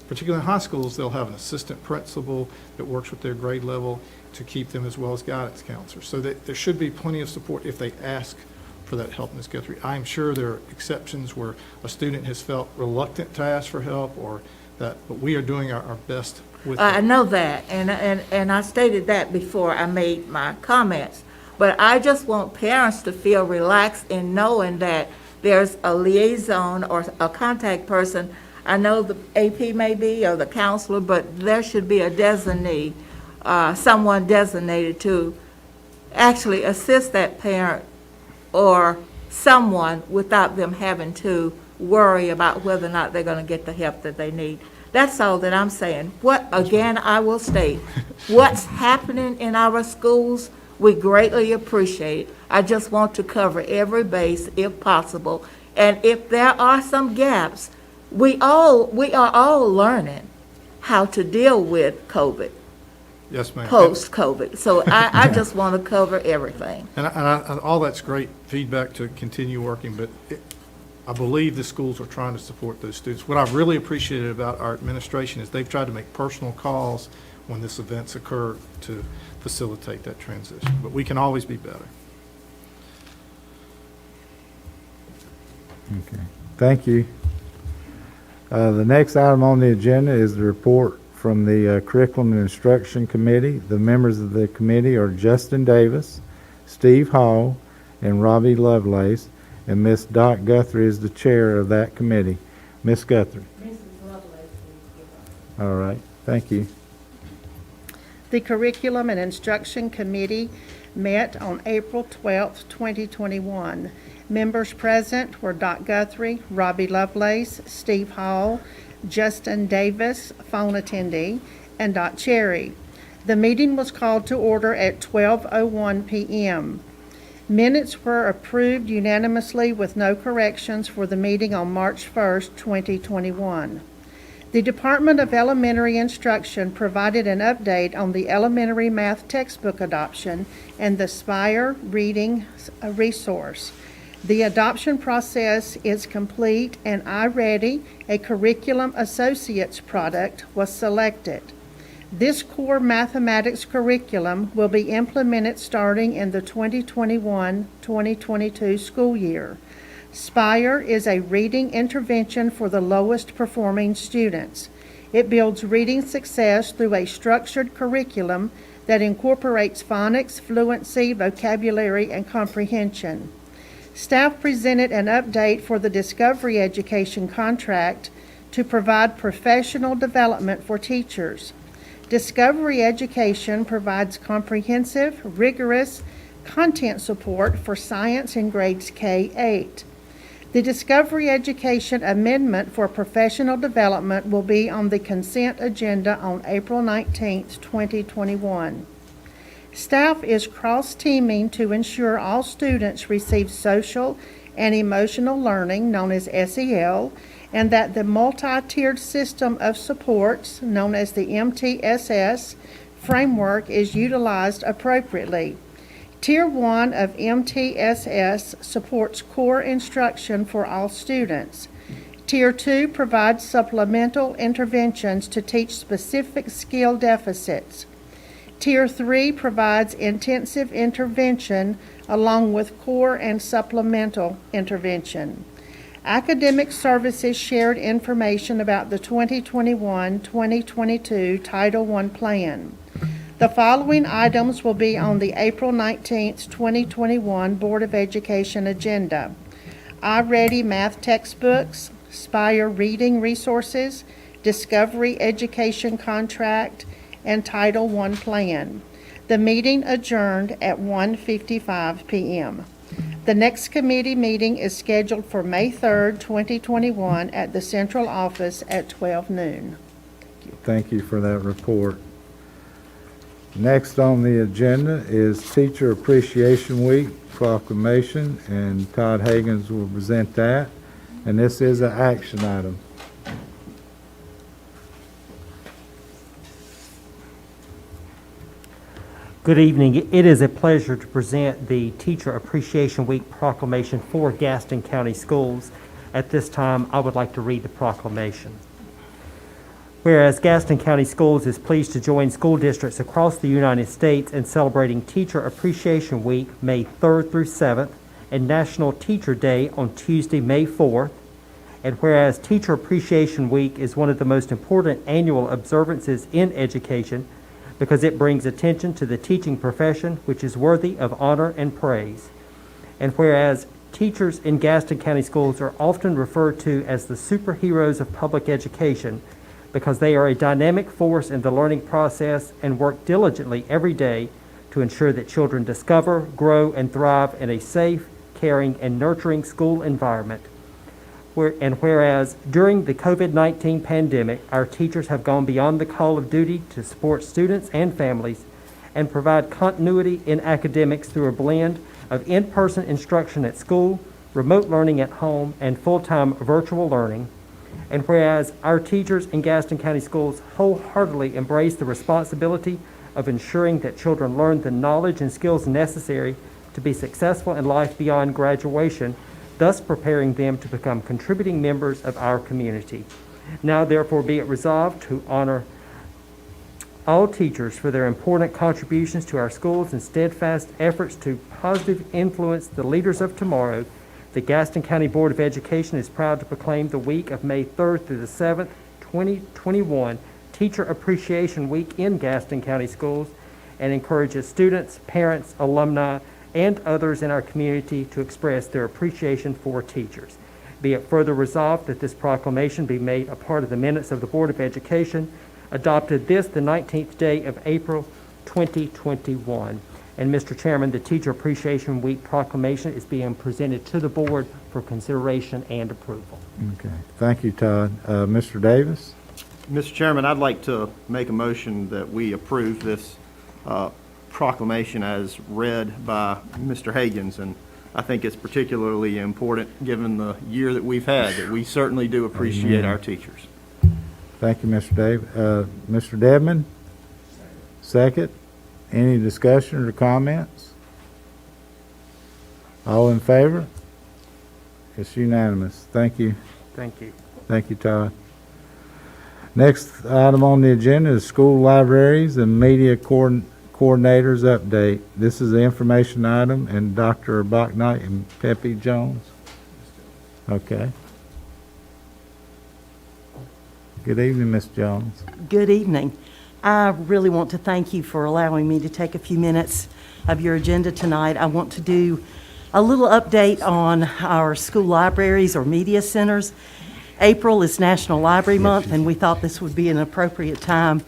particularly in high schools, they'll have an assistant principal that works with their grade level to keep them, as well as guidance counselors. So that there should be plenty of support if they ask for that help in this go through. I am sure there are exceptions where a student has felt reluctant to ask for help or that, but we are doing our best with I it. know that, and I stated that before I made my comments. But I just want parents to feel relaxed in knowing that there's a liaison or a contact person. I know the AP may be, or the counselor, but there should be a designee, someone designated to actually assist that parent or someone without them having to worry about whether or not they're going to get the help that they need. That's all that I'm saying. Again, I will state, what's happening in our schools, we greatly appreciate it. I just want to cover every base if possible. And if there are some gaps, we are all learning how to deal with COVID. Yes, ma'am. Post-COVID. So I just want to cover everything. And all that's great feedback to continue working, but I believe the schools are trying to support those students. What I've really appreciated about our administration is they've tried to make personal calls when this events occur to facilitate that transition. But we can always be better. Okay, thank you. The next item on the agenda is the report from the Curriculum and Instruction Committee. The members of the committee are Justin Davis, Steve Hall, and Robbie Lovelace, and Miss Dot Guthrie is the chair of that committee. Miss Guthrie. All right, thank you. The Curriculum and Instruction Committee met on April 12th, 2021. Members present were Dot Guthrie, Robbie Lovelace, Steve Hall, Justin Davis, phone attendee, and Dot Cherry. The meeting was called to order at 12:01 p.m. Minutes were approved unanimously with no corrections for the meeting on March 1st, 2021. The Department of Elementary Instruction provided an update on the elementary math textbook adoption and the Spire Reading resource. The adoption process is complete, and iReady, a Curriculum Associates product, was selected. This core mathematics curriculum will be implemented starting in the 2021-2022 school year. Spire is a reading intervention for the lowest performing students. It builds reading success through a structured curriculum that incorporates phonics, fluency, vocabulary, and comprehension. Staff presented an update for the Discovery Education contract to provide professional development for teachers. Discovery Education provides comprehensive, rigorous content support for science in grades K-8. The Discovery Education amendment for professional development will be on the consent agenda on April 19th, 2021. Staff is cross-teaming to ensure all students receive social and emotional learning, known as SEL, and that the multi-tiered system of supports, known as the MTSS framework, is utilized appropriately. Tier 1 of MTSS supports core instruction for all students. Tier 2 provides supplemental interventions to teach specific skill deficits. Tier 3 provides intensive intervention along with core and supplemental intervention. Academic Services shared information about the 2021-2022 Title I plan. The following items will be on the April 19th, 2021 Board of Education agenda: iReady math textbooks, Spire reading resources, Discovery Education contract, and Title I plan. The meeting adjourned at 1:55 p.m. The next committee meeting is scheduled for May 3rd, 2021 at the central office at 12 noon. Thank you for that report. Next on the agenda is Teacher Appreciation Week Proclamation, and Todd Hagens will present that. And this is an action item. Good evening. It is a pleasure to present the Teacher Appreciation Week proclamation for Gaston County Schools. At this time, I would like to read the proclamation. Whereas Gaston County Schools is pleased to join school districts across the United States in celebrating Teacher Appreciation Week, May 3rd through 7th, and National Teacher Day on Tuesday, May 4th. And whereas Teacher Appreciation Week is one of the most important annual observances in education, because it brings attention to the teaching profession, which is worthy of honor and praise. And whereas teachers in Gaston County Schools are often referred to as the superheroes of public education, because they are a dynamic force in the learning process and work diligently every day to ensure that children discover, grow, and thrive in a safe, caring, and nurturing school environment. And whereas during the COVID-19 pandemic, our teachers have gone beyond the call of duty to support students and families and provide continuity in academics through a blend of in-person instruction at school, remote learning at home, and full-time virtual learning. And whereas our teachers in Gaston County Schools wholeheartedly embrace the responsibility of ensuring that children learn the knowledge and skills necessary to be successful in life beyond graduation, thus preparing them to become contributing members of our community. Now, therefore, be it resolved to honor all teachers for their important contributions to our schools and steadfast efforts to positively influence the leaders of tomorrow. The Gaston County Board of Education is proud to proclaim the week of May 3rd through the 7th, 2021, Teacher Appreciation Week in Gaston County Schools and encourages students, parents, alumni, and others in our community to express their appreciation for teachers. Be it further resolved that this proclamation be made a part of the minutes of the Board of Education, adopted this the 19th day of April 2021. And Mr. Chairman, the Teacher Appreciation Week proclamation is being presented to the board for consideration and approval. Okay, thank you, Todd. Mr. Davis? Mr. Chairman, I'd like to make a motion that we approve this proclamation as read by Mr. Higgins, and I think it's particularly important, given the year that we've had, that we certainly do appreciate Amen. our teachers. Thank you, Mr. Mr. Dedman? Second. Any discussion or comments? All in favor? It's unanimous. Thank you. Thank you. Thank you, Todd. Next item on the agenda is school libraries and media coordinators update. This is the information item, and Dr. Bachnight and Pepe Jones. Okay. Good evening, Ms. Jones. Good evening. I really want to thank you for allowing me to take a few minutes of your agenda tonight. I want to do a little update on our school libraries or media centers. April is National Library Month, and we thought this would be an appropriate time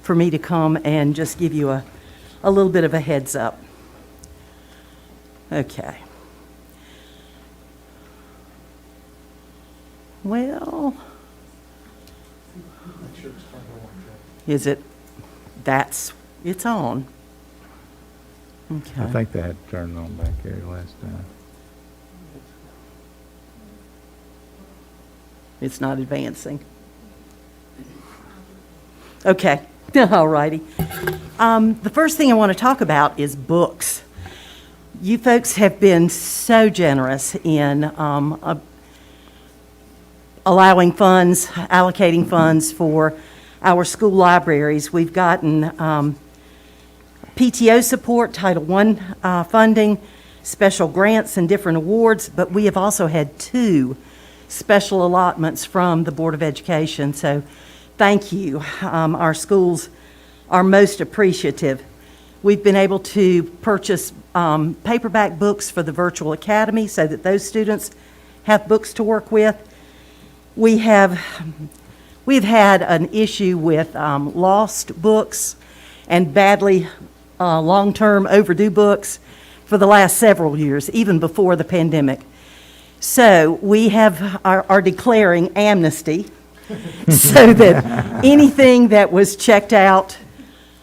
for me to come and just give you a little bit of a heads up. Okay. Well, is it? It's on. Okay. I think they had to turn it on back here last time. It's not advancing. Okay, all righty. The first thing I want to talk about is books. You folks have been so generous in allowing funds, allocating funds for our school libraries. We've gotten PTO support, Title I funding, special grants and different awards, but we have also had 2 special allotments from the Board of Education. So thank you. Our schools are most appreciative. We've been able to purchase paperback books for the virtual academy so that those students have books to work with. We've had an issue with lost books and badly long-term overdue books for the last several years, even before the pandemic. So we are declaring amnesty so that anything that was checked out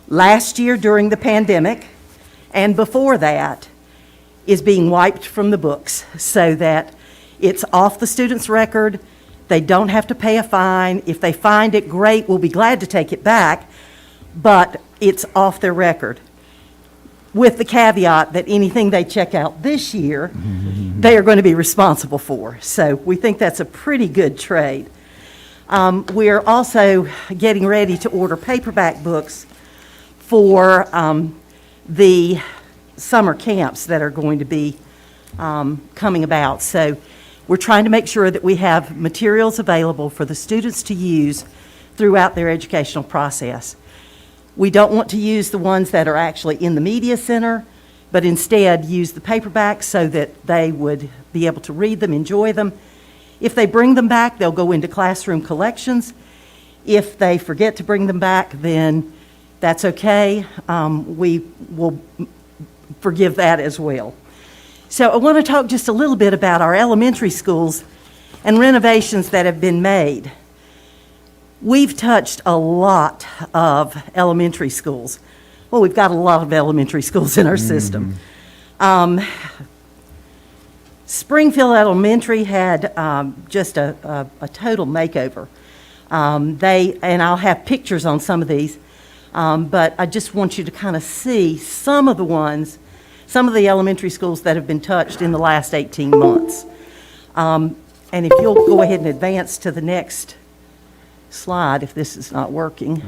last year during the pandemic and before that is being wiped from the books so that it's off the student's record. They don't have to pay a fine. If they find it, great, we'll be glad to take it back, but it's off their record, with the caveat that anything they check out this year, they are going to be responsible for. So we think that's a pretty good trade. We are also getting ready to order paperback books for the summer camps that are going to be coming about. So we're trying to make sure that we have materials available for the students to use throughout their educational process. We don't want to use the ones that are actually in the media center, but instead use the paperbacks so that they would be able to read them, enjoy them. If they bring them back, they'll go into classroom collections. If they forget to bring them back, then that's okay. We will forgive that as well. So I want to talk just a little bit about our elementary schools and renovations that have been made. We've touched a lot of elementary schools. Well, we've got a lot of elementary schools in our system. Springfield Elementary had just a total makeover. And I'll have pictures on some of these, but I just want you to kind of see some of the elementary schools that have been touched in the last 18 months. And if you'll go ahead and advance to the next slide, if this is not working.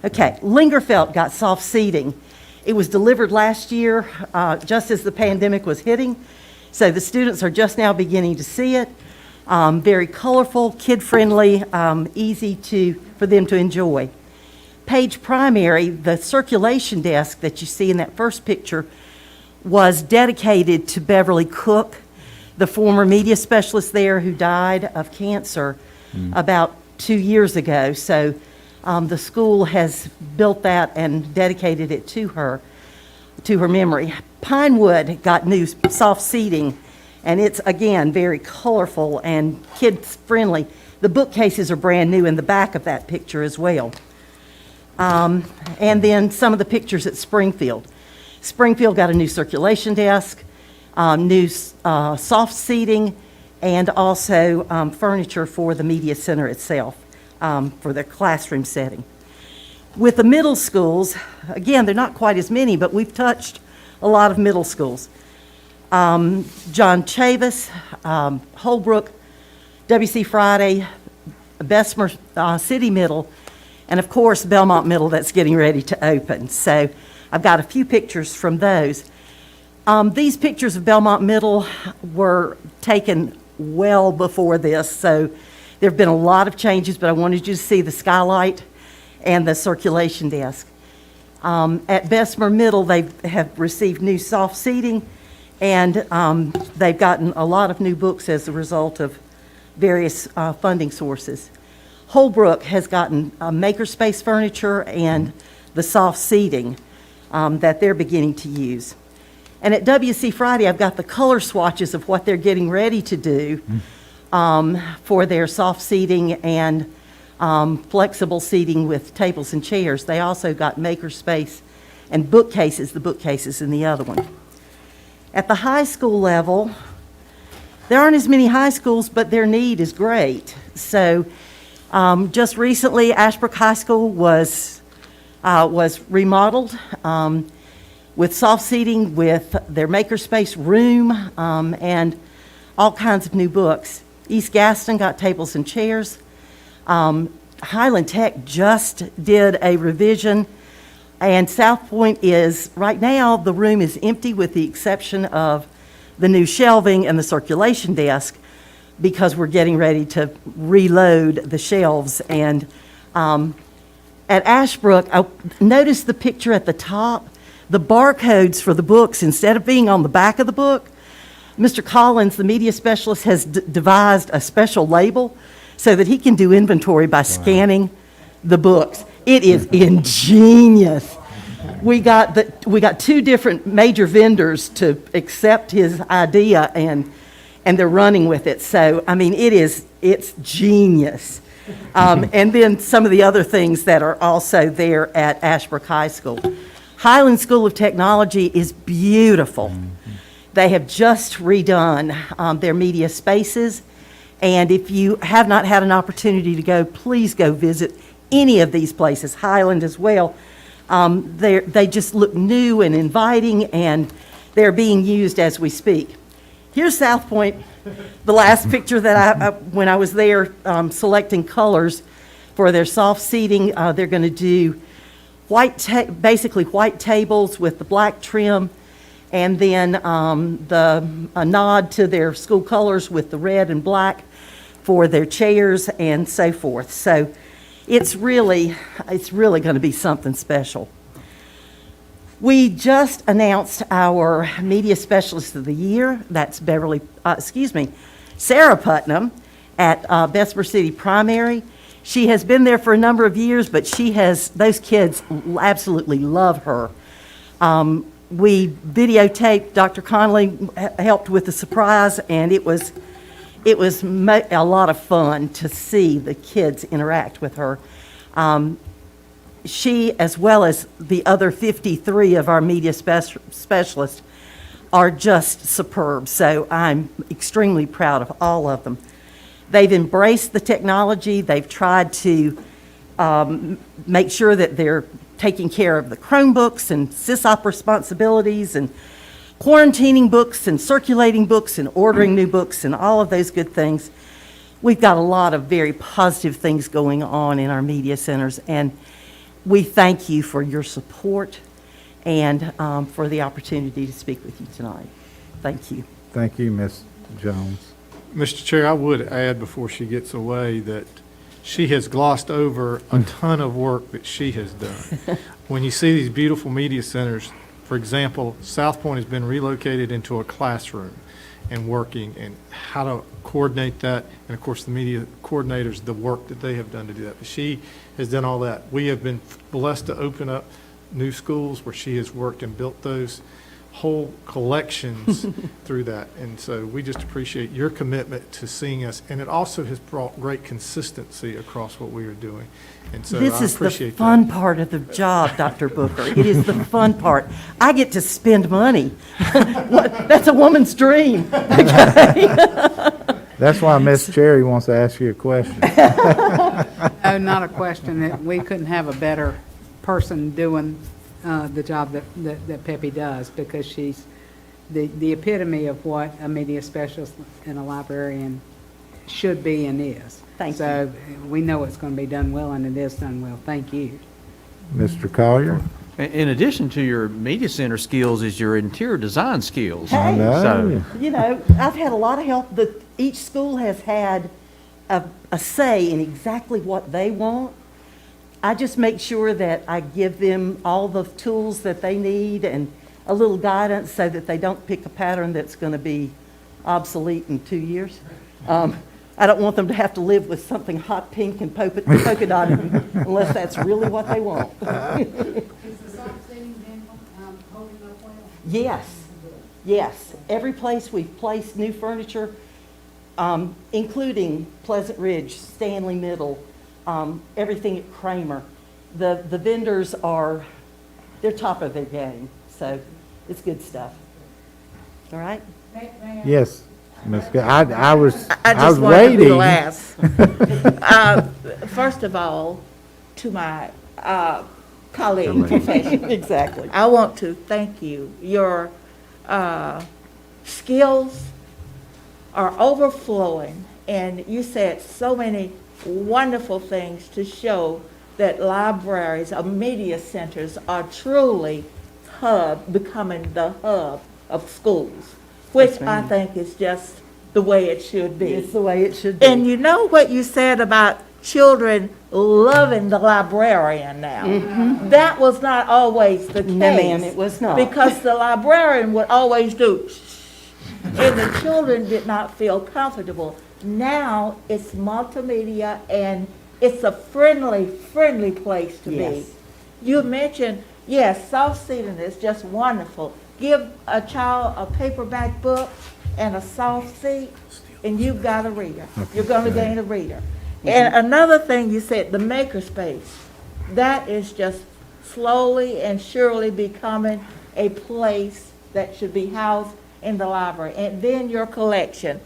Okay, Lingerfeld got soft seating. It was delivered last year, just as the pandemic was hitting. So the students are just now beginning to see it. Very colorful, kid-friendly, easy for them to enjoy. Page Primary, the circulation desk that you see in that first picture was dedicated to Beverly Cook, the former media specialist there who died of cancer about 2 years ago. So the school has built that and dedicated it to her memory. Pinewood got new soft seating, and it's, again, very colorful and kids-friendly. The bookcases are brand new in the back of that picture as well. And then some of the pictures at Springfield. Springfield got a new circulation desk, new soft seating, and also furniture for the media center itself, for their classroom setting. With the middle schools, again, they're not quite as many, but we've touched a lot of middle schools. John Chavis, Holbrook, W.C. Friday, Bessemer City Middle, and of course Belmont Middle that's getting ready to open. So I've got a few pictures from those. These pictures of Belmont Middle were taken well before this, so there have been a lot of changes, but I wanted you to see the skylight and the circulation desk. At Bessemer Middle, they have received new soft seating, and they've gotten a lot of new books as a result of various funding sources. Holbrook has gotten makerspace furniture and the soft seating that they're beginning to use. And at W.C. Friday, I've got the color swatches of what they're getting ready to do for their soft seating and flexible seating with tables and chairs. They also got makerspace and bookcases, the bookcases in the other one. At the high school level, there aren't as many high schools, but their need is great. So just recently, Ashbrook High School was remodeled with soft seating, with their makerspace room, and all kinds of new books. East Gaston got tables and chairs. Highland Tech just did a revision, and South Point is, right now, the room is empty with the exception of the new shelving and the circulation desk, because we're getting ready to reload the shelves. And at Ashbrook, I noticed the picture at the top, the barcodes for the books, instead of being on the back of the book, Mr. Collins, the media specialist, has devised a special label so that he can do inventory by scanning the books. It is ingenious. We got 2 different major vendors to accept his idea, and they're running with it. So, I mean, it's genius. And then some of the other things that are also there at Ashbrook High School. Highland School of Technology is beautiful. They have just redone their media spaces, and if you have not had an opportunity to go, please go visit any of these places, Highland as well. They just look new and inviting, and they're being used as we speak. Here's South Point, the last picture that when I was there selecting colors for their soft seating. They're going to do basically white tables with the black trim, and then a nod to their school colors with the red and black for their chairs and so forth. So it's really going to be something special. We just announced our Media Specialist of the Year. That's Sarah Putnam at Bessemer City Primary. She has been there for a number of years, but those kids absolutely love her. We videotaped, Dr. Connolly helped with the surprise, and it was a lot of fun to see the kids interact with her. She, as well as the other 53 of our media specialists, are just superb. So I'm extremely proud of all of them. They've embraced the technology. They've tried to make sure that they're taking care of the Chromebooks and SysOp responsibilities and quarantining books and circulating books and ordering new books and all of those good things. We've got a lot of very positive things going on in our media centers, and we thank you for your support and for the opportunity to speak with you tonight. Thank you. Thank you, Ms. Jones. Mr. Chair, I would add before she gets away that she has glossed over a ton of work that she has done. When you see these beautiful media centers, for example, South Point has been relocated into a classroom and working, and how to coordinate that, and of course the media coordinators, the work that they have done to do that. But she has done all that. We have been blessed to open up new schools where she has worked and built those whole collections through that. And so we just appreciate your commitment to seeing us, and it also has brought great consistency across what we are doing. And so This I is the appreciate fun that. part of the job, Dr. Booker. It is the fun part. I get to spend money. That's a woman's dream. That's why Miss Cherry wants to ask you a question. Oh, not a question. That we couldn't have a better person doing the job that Peppy does, because she's the epitome of what a media specialist and a librarian should be and is. Thank you. So we know it's going to be done well, and it is done well. Thank you. Mr. Collier? In addition to your media center skills is your interior design skills. Hey, So, you know, I've had a lot of help. Each school has had a say in exactly what they want. I just make sure that I give them all the tools that they need and a little guidance so that they don't pick a pattern that's going to be obsolete in 2 years. I don't want them to have to live with something hot pink and polka dotted unless that's really what they want. Yes, yes. Every place we've placed new furniture, including Pleasant Ridge, Stanley Middle, everything at Kramer. The vendors they're top of their game, so it's good stuff. All right? Yes, Ms. I was I was just wanted to be waiting. last. First of all, to my colleague professional. Exactly. I want to thank you. Your skills are overflowing, and you said so many wonderful things to show that libraries or media centers are truly becoming the hub of schools, which Yes, I ma'am. think is just the way it should be. It's the way it should be. And you know what you said about children loving the librarian now? That was not always the case. No, ma'am, it was not. Because the librarian would always do and the children did not feel comfortable. Now it's multimedia and it's a friendly place to Yes. be. You mentioned, yes, soft seating is just wonderful. Give a child a paperback book and a soft seat, and you've got a reader. You're going to gain a reader. And another thing you said, the makerspace, that is just slowly and surely becoming a place that should be housed in the library. And then your collection.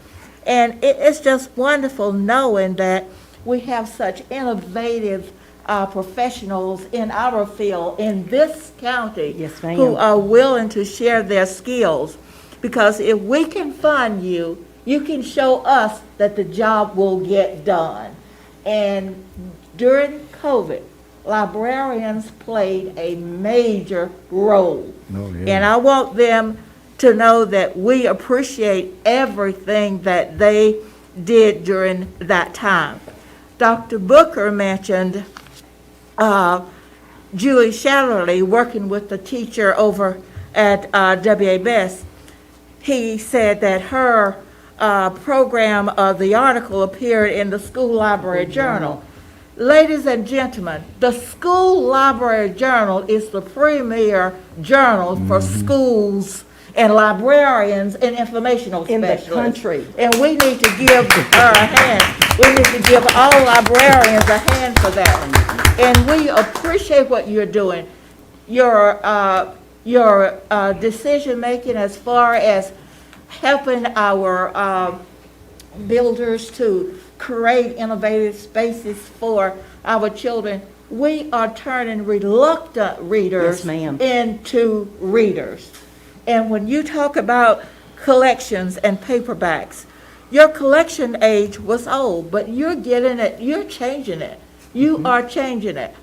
And it's just wonderful knowing that we have such innovative professionals in our field in this county Yes, ma'am. who are willing to share their skills. Because if we can fund you, you can show us that the job will get done. And during COVID, librarians played a major role. Oh, yeah. And I want them to know that we appreciate everything that they did during that time. Dr. Booker mentioned Julie Shatterly working with the teacher over at W.A. Best. He said that her program of the article appeared in the School Library Journal. Ladies and gentlemen, the School Library Journal is the premier journal for schools and librarians and informational In the specialists. country. And we need to give her a hand. We need to give all librarians a hand for that. And we appreciate what you're doing. Your decision-making as far as helping our builders to create innovative spaces for our children. We are turning reluctant readers Yes, ma'am. into readers. And when you talk about collections and paperbacks, your collection age was old, but you're getting it, you're changing it. You are changing it.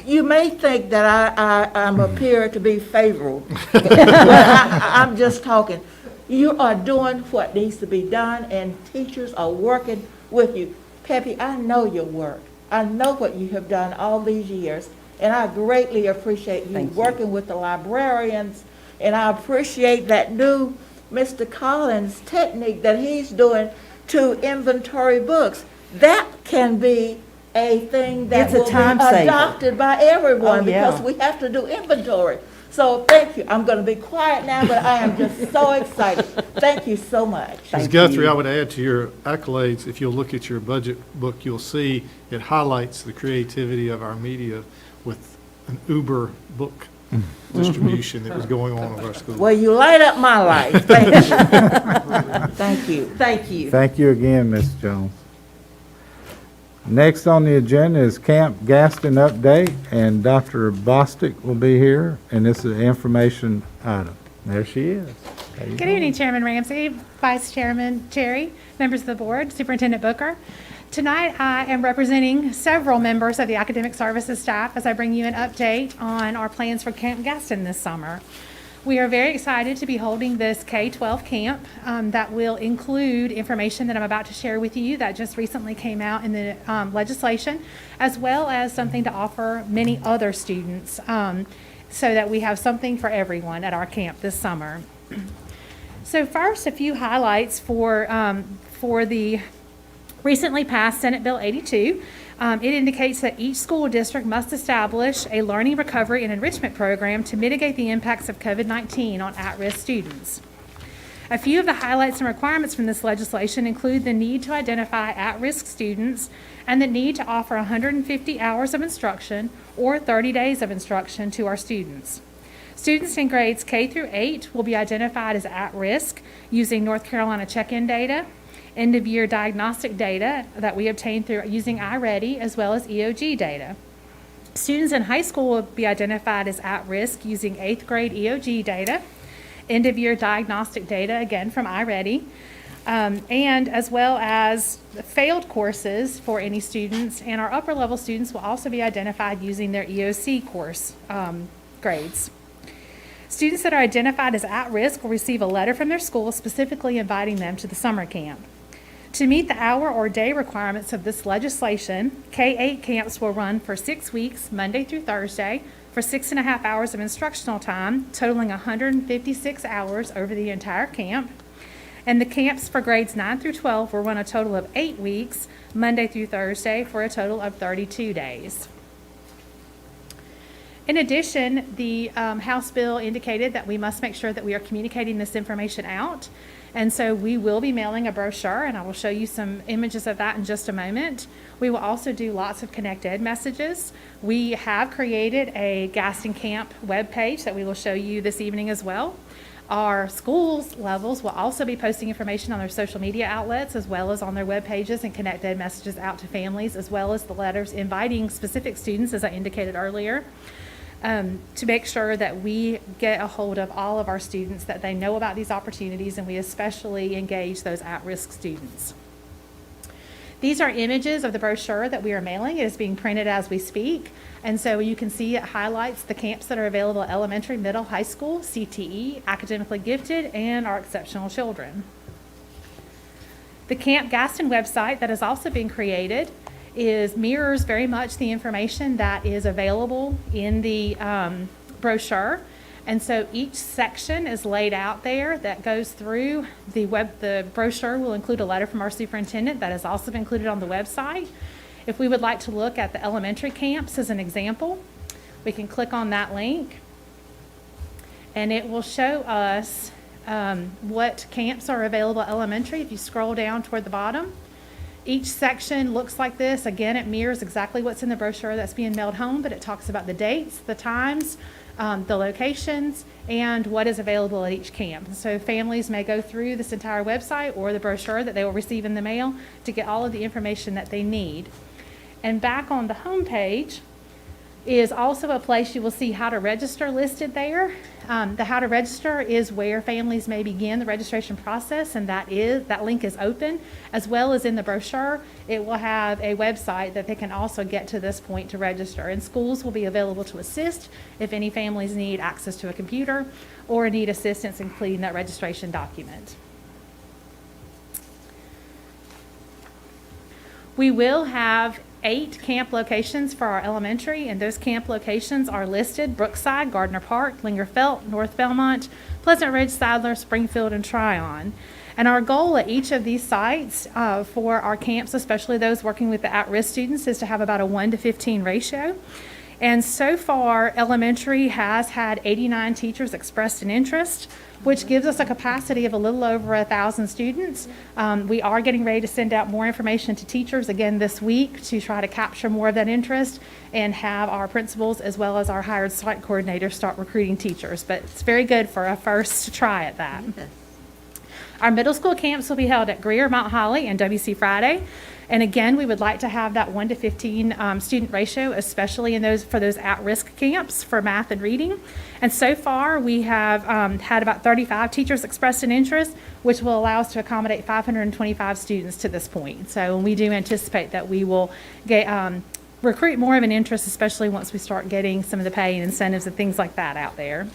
You may think that I'm appear to be favorable, but I'm just talking. You are doing what needs to be done, and teachers are working with you. Peppy, I know your work. I know what you have done all these years, and I greatly appreciate you working with the librarians, and I appreciate that new Mr. Collins technique that he's doing to inventory books. That can be a thing that It's a will be time saver. adopted by everyone Oh, yeah. because we have to do inventory. So thank you. I'm going to be quiet now, but I am just so excited. Thank you so much. Ms. Guthrie, I would add to your accolades, if you'll look at your budget book, you'll see it highlights the creativity of our media with an Uber book distribution that was going on in our school. Well, you light up my life. Thank you. Thank you. Thank you. Thank you again, Ms. Jones. Next on the agenda is Camp Gaston update, and Dr. Bostic will be here, and this is an information item. There she is. Good evening, Chairman Ramsey, Vice Chairman Cherry, members of the board, Superintendent Booker. Tonight, I am representing several members of the academic services staff as I bring you an update on our plans for Camp Gaston this summer. We are very excited to be holding this K-12 camp that will include information that I'm about to share with you that just recently came out in the legislation, as well as something to offer many other students so that we have something for everyone at our camp this summer. So first, a few highlights for the recently passed Senate Bill 82. It indicates that each school district must establish a learning recovery and enrichment program to mitigate the impacts of COVID-19 on at-risk students. A few of the highlights and requirements from this legislation include the need to identify at-risk students and the need to offer 150 hours of instruction or 30 days of instruction to our students. Students in grades K through 8 will be identified as at risk using North Carolina check-in data, end-of-year diagnostic data that we obtain through using iReady, as well as EOG data. Students in high school will be identified as at risk using 8th grade EOG data, end-of-year diagnostic data, again from iReady, and as well as failed courses for any students, and our upper level students will also be identified using their EOC course grades. Students that are identified as at risk will receive a letter from their school specifically inviting them to the summer camp. To meet the hour or day requirements of this legislation, K-8 camps will run for 6 weeks, Monday through Thursday, for 6.5 hours of instructional time, totaling 156 hours over the entire camp. And the camps for grades 9 through 12 will run a total of 8 weeks, Monday through Thursday, for a total of 32 days. In addition, the House bill indicated that we must make sure that we are communicating this information out. And so we will be mailing a brochure, and I will show you some images of that in just a moment. We will also do lots of Connect Ed messages. We have created a Gaston Camp webpage that we will show you this evening as well. Our schools levels will also be posting information on their social media outlets as well as on their web pages and Connect Ed messages out to families, as well as the letters inviting specific students, as I indicated earlier, to make sure that we get a hold of all of our students, that they know about these opportunities, and we especially engage those at-risk students. These are images of the brochure that we are mailing. It is being printed as we speak, and so you can see it highlights the camps that are available at elementary, middle, high school, CTE, academically gifted, and our exceptional children. The Camp Gaston website that is also being created mirrors very much the information that is available in the brochure. And so each section is laid out there that goes through the brochure will include a letter from our superintendent that is also included on the website. If we would like to look at the elementary camps as an example, we can click on that link and it will show us what camps are available elementary. If you scroll down toward the bottom, each section looks like this. Again, it mirrors exactly what's in the brochure that's being mailed home, but it talks about the dates, the times, the locations, and what is available at each camp. So families may go through this entire website or the brochure that they will receive in the mail to get all of the information that they need. And back on the home page is also a place you will see how to register listed there. The how to register is where families may begin the registration process, and that link is open, as well as in the brochure. It will have a website that they can also get to this point to register, and schools will be available to assist if any families need access to a computer or need assistance in completing that registration document. We will have 8 camp locations for our elementary, and those camp locations are listed: Brookside, Gardner Park, Lingerfelt, North Belmont, Pleasant Ridge, Sadler, Springfield, and Tryon. And our goal at each of these sites for our camps, especially those working with the at-risk students, is to have about a 1-to-15 ratio. And so far, elementary has had 89 teachers expressed an interest, which gives us a capacity of a little over 1,000 students. We are getting ready to send out more information to teachers again this week to try to capture more of that interest and have our principals as well as our hired site coordinators start recruiting teachers. But it's very good for a first try at that. Our middle school camps will be held at Greer, Mount Holly, and WC Friday. And again, we would like to have that 1-to-15 student ratio, especially in for those at-risk camps for math and reading. And so far, we have had about 35 teachers express an interest, which will allow us to accommodate 525 students to this point. So we do anticipate that we will recruit more of an interest, especially once we start getting some of the pay and incentives and things like that out there.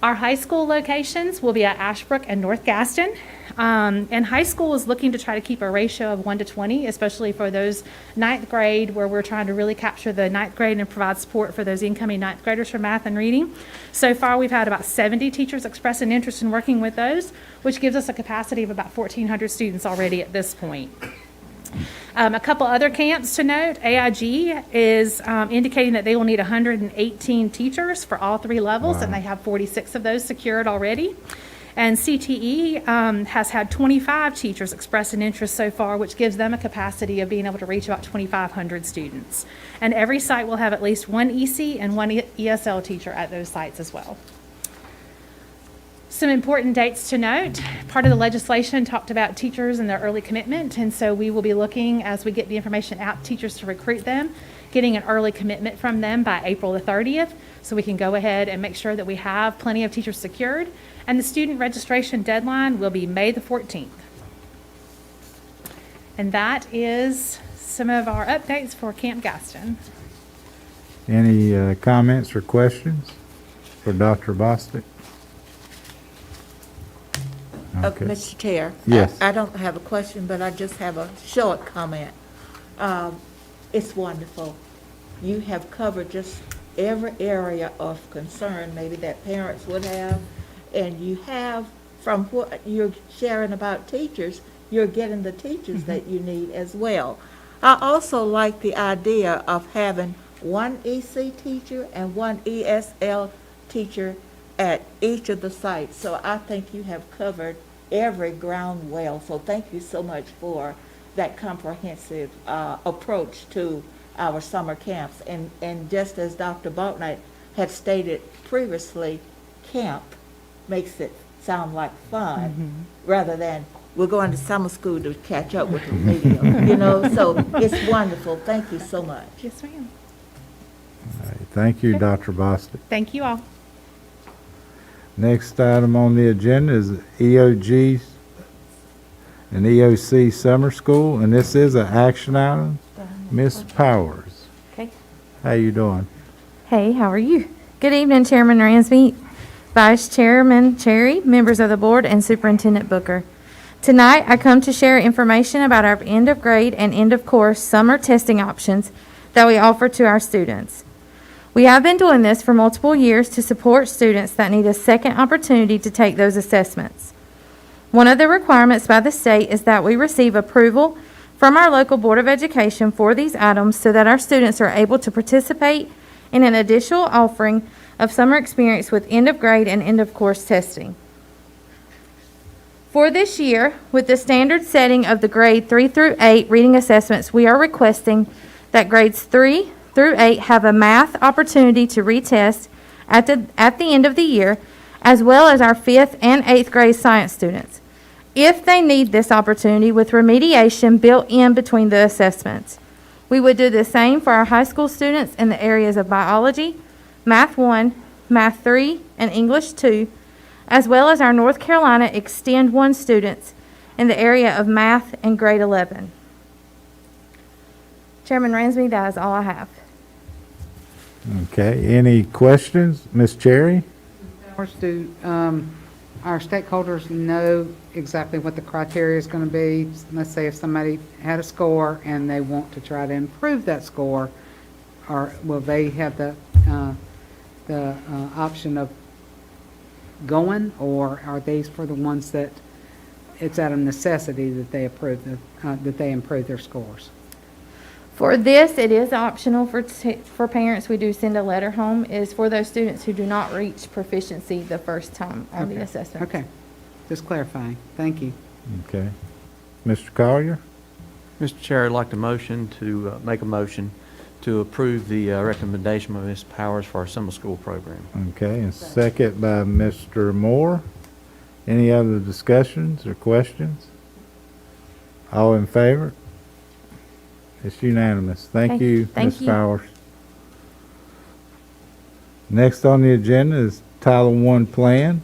Our high school locations will be at Ashbrook and North Gaston. And high school is looking to try to keep a ratio of 1-to-20, especially for those 9th grade, where we're trying to really capture the 9th grade and provide support for those incoming 9th graders for math and reading. So far, we've had about 70 teachers express an interest in working with those, which gives us a capacity of about 1,400 students already at this point. A couple other camps to note: AIG is indicating that they will need 118 teachers for all 3 levels, and they have 46 of those secured already. And CTE has had 25 teachers express an interest so far, which gives them a capacity of being able to reach about 2,500 students. And every site will have at least 1 EC and 1 ESL teacher at those sites as well. Some important dates to note: part of the legislation talked about teachers and their early commitment, and so we will be looking, as we get the information out to teachers to recruit them, getting an early commitment from them by April the 30th, so we can go ahead and make sure that we have plenty of teachers secured. And the student registration deadline will be May the 14th. And that is some of our updates for Camp Gaston. Any comments or questions for Dr. Bostic? Okay. Mr. Chair? Yes. I don't have a question, but I just have a short comment. It's wonderful. You have covered just every area of concern maybe that parents would have, and you have, from what you're sharing about teachers, you're getting the teachers that you need as well. I also like the idea of having 1 EC teacher and 1 ESL teacher at each of the sites. So I think you have covered every ground well. So thank you so much for that comprehensive approach to our summer camps. And just as Dr. Baltnight had stated previously, camp makes it sound like fun rather than we're going to summer school to catch up with the video, so it's wonderful. Thank you so much. Yes, ma'am. All right. Thank you, Dr. Bostic. Thank you all. Next item on the agenda is EOG and EOC Summer School, and this is an action item. Ms. Powers. Okay. How you doing? Hey, how are you? Good evening, Chairman Ransby, Vice Chairman Cherry, members of the board, and Superintendent Booker. Tonight, I come to share information about our end of grade and end of course summer testing options that we offer to our students. We have been doing this for multiple years to support students that need a second opportunity to take those assessments. One of the requirements by the state is that we receive approval from our local Board of Education for these items so that our students are able to participate in an additional offering of summer experience with end of grade and end of course testing. For this year, with the standard setting of the grade 3 through 8 reading assessments, we are requesting that grades 3 through 8 have a math opportunity to retest at the end of the year, as well as our 5th and 8th grade science students, if they need this opportunity with remediation built in between the assessments. We would do the same for our high school students in the areas of biology, Math 1, Math 3, and English 2, as well as our North Carolina Extend 1 students in the area of math and grade 11. Chairman Ransby, that is all I have. Okay, any questions? Ms. Cherry? Powers, our stakeholders know exactly what the criteria is going to be? Let's say if somebody had a score and they want to try to improve that score, or will they have the option of going, or are these for the ones that it's out of necessity that they improve their scores? For this, it is optional for parents. We do send a letter home. It is for those students who do not reach proficiency the first time on the assessment. Okay, just clarifying. Thank you. Okay. Mr. Collier? Mr. Chair, I'd like to make a motion to approve the recommendation of Ms. Powers for our summer school program. Okay, and second by Mr. Moore. Any other discussions or questions? All in favor? It's unanimous. Thank you, Ms. Powers. Next on the agenda is Title I Plan,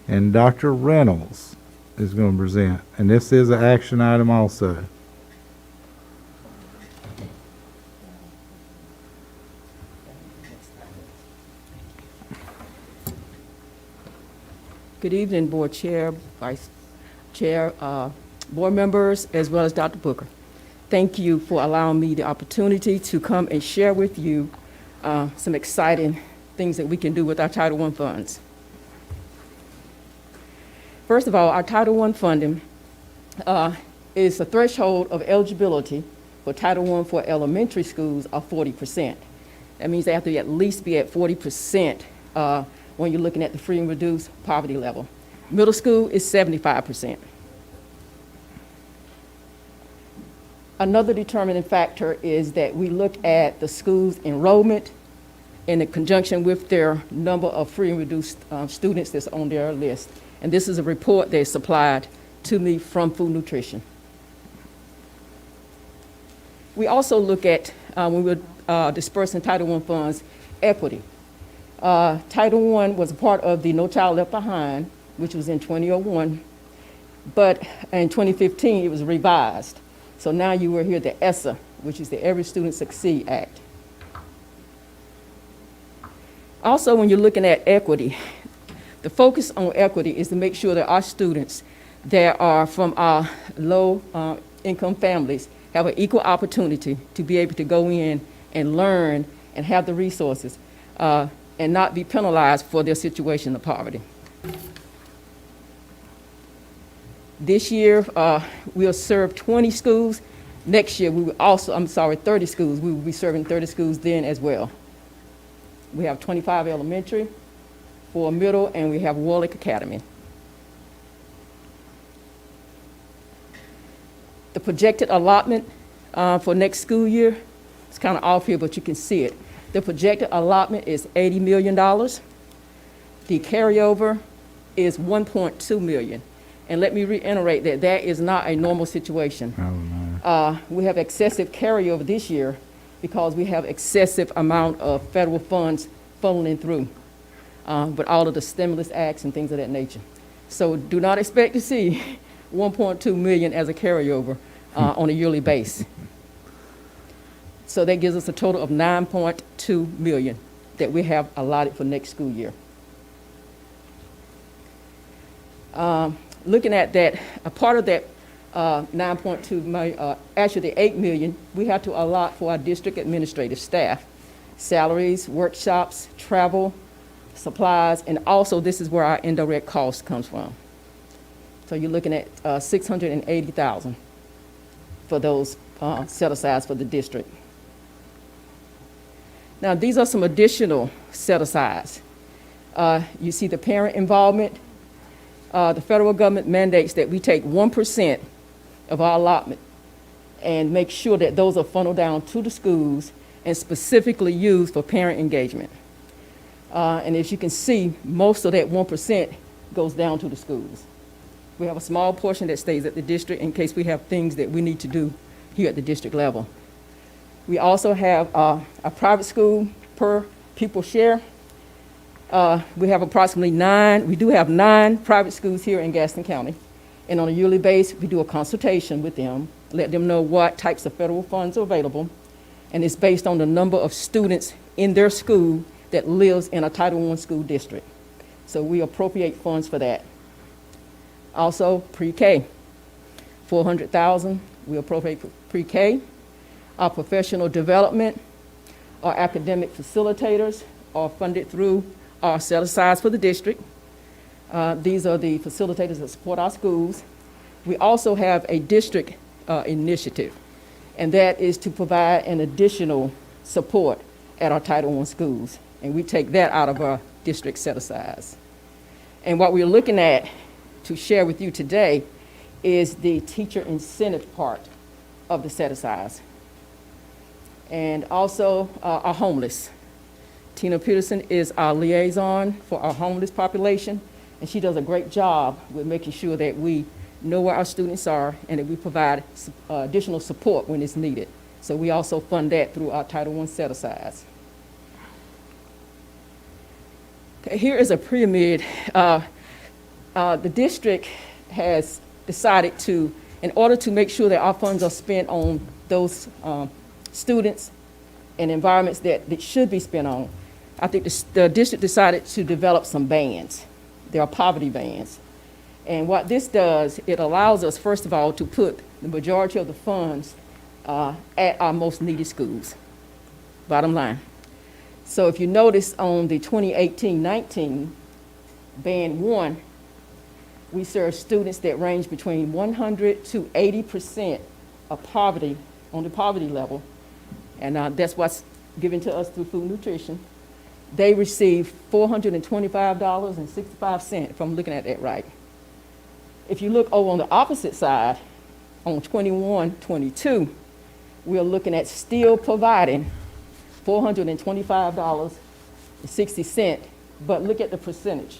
and Dr. Reynolds is going to present. And this is an action item also. Good evening, Board Chair, Vice Chair, board members, as well as Dr. Booker. Thank you for allowing me the opportunity to come and share with you some exciting things that we can do with our Title I funds. First of all, our Title I funding is a threshold of eligibility for Title I for elementary schools of 40%. That means they have to at least be at 40% when you're looking at the free and reduced poverty level. Middle school is 75%. Another determining factor is that we look at the school's enrollment in conjunction with their number of free and reduced students that's on their list. And this is a report that's supplied to me from Food Nutrition. We also look at, when we're dispersing Title I funds, equity. Title I was a part of the No Child Left Behind, which was in 2001, but in 2015 it was revised. So now you will hear the ESSA, which is the Every Student Succeed Act. Also, when you're looking at equity, the focus on equity is to make sure that our students that are from our low income families have an equal opportunity to be able to go in and learn and have the resources and not be penalized for their situation of poverty. This year, we'll serve 20 schools. Next year, we will also, 30 schools. We will be serving 30 schools then as well. We have 25 elementary, 4 middle, and we have Warlick Academy. The projected allotment for next school year, it's kind of off here, but you can see it. The projected allotment is $80 million. The carryover is $1.2 million. And let me reiterate that that is not a normal situation. Oh, no. We have excessive carryover this year because we have excessive amount of federal funds funneling through with all of the stimulus acts and things of that nature. So do not expect to see 1.2 million as a carryover on a yearly base. So that gives us a total of 9.2 million that we have allotted for next school year. Looking at that, a part of that 9.2 million, actually the 8 million, we have to allot for our district administrative staff, salaries, workshops, travel, supplies, and also this is where our indirect cost comes from. So you're looking at 680,000 for those set asides for the district. Now these are some additional set asides. You see the parent involvement. The federal government mandates that we take 1% of our allotment and make sure that those are funneled down to the schools and specifically used for parent engagement. And as you can see, most of that 1% goes down to the schools. We have a small portion that stays at the district in case we have things that we need to do here at the district level. We also have a private school per pupil share. We have approximately 9 private schools here in Gaston County. And on a yearly basis, we do a consultation with them, let them know what types of federal funds are available. And it's based on the number of students in their school that lives in a Title I school district. So we appropriate funds for that. Also, pre-K, $400,000 we appropriate for pre-K. Our professional development, our academic facilitators are funded through our set-asides for the district. These are the facilitators that support our schools. We also have a district initiative, and that is to provide an additional support at our Title I schools, and we take that out of our district set-asides. And what we're looking at to share with you today is the teacher incentive part of the set-asides. And also our homeless. Tina Peterson is our liaison for our homeless population, and she does a great job with making sure that we know where our students are and that we provide additional support when it's needed. So we also fund that through our Title I set-asides. Okay, here is a pyramid. The district has decided to, in order to make sure that our funds are spent on those students and environments that it should be spent on, I think the district decided to develop some bands. There are poverty bands. And what this does, it allows us, first of all, to put the majority of the funds at our most needy schools, bottom line. So if you notice on the 2018-19 Band 1, we serve students that range between 100 to 80% of poverty on the poverty level, and that's what's given to us through food nutrition. They receive $425.65, if I'm looking at that right. If you look over on the opposite side, on 21-22, we're looking at still providing $425.60, but look at the percentage.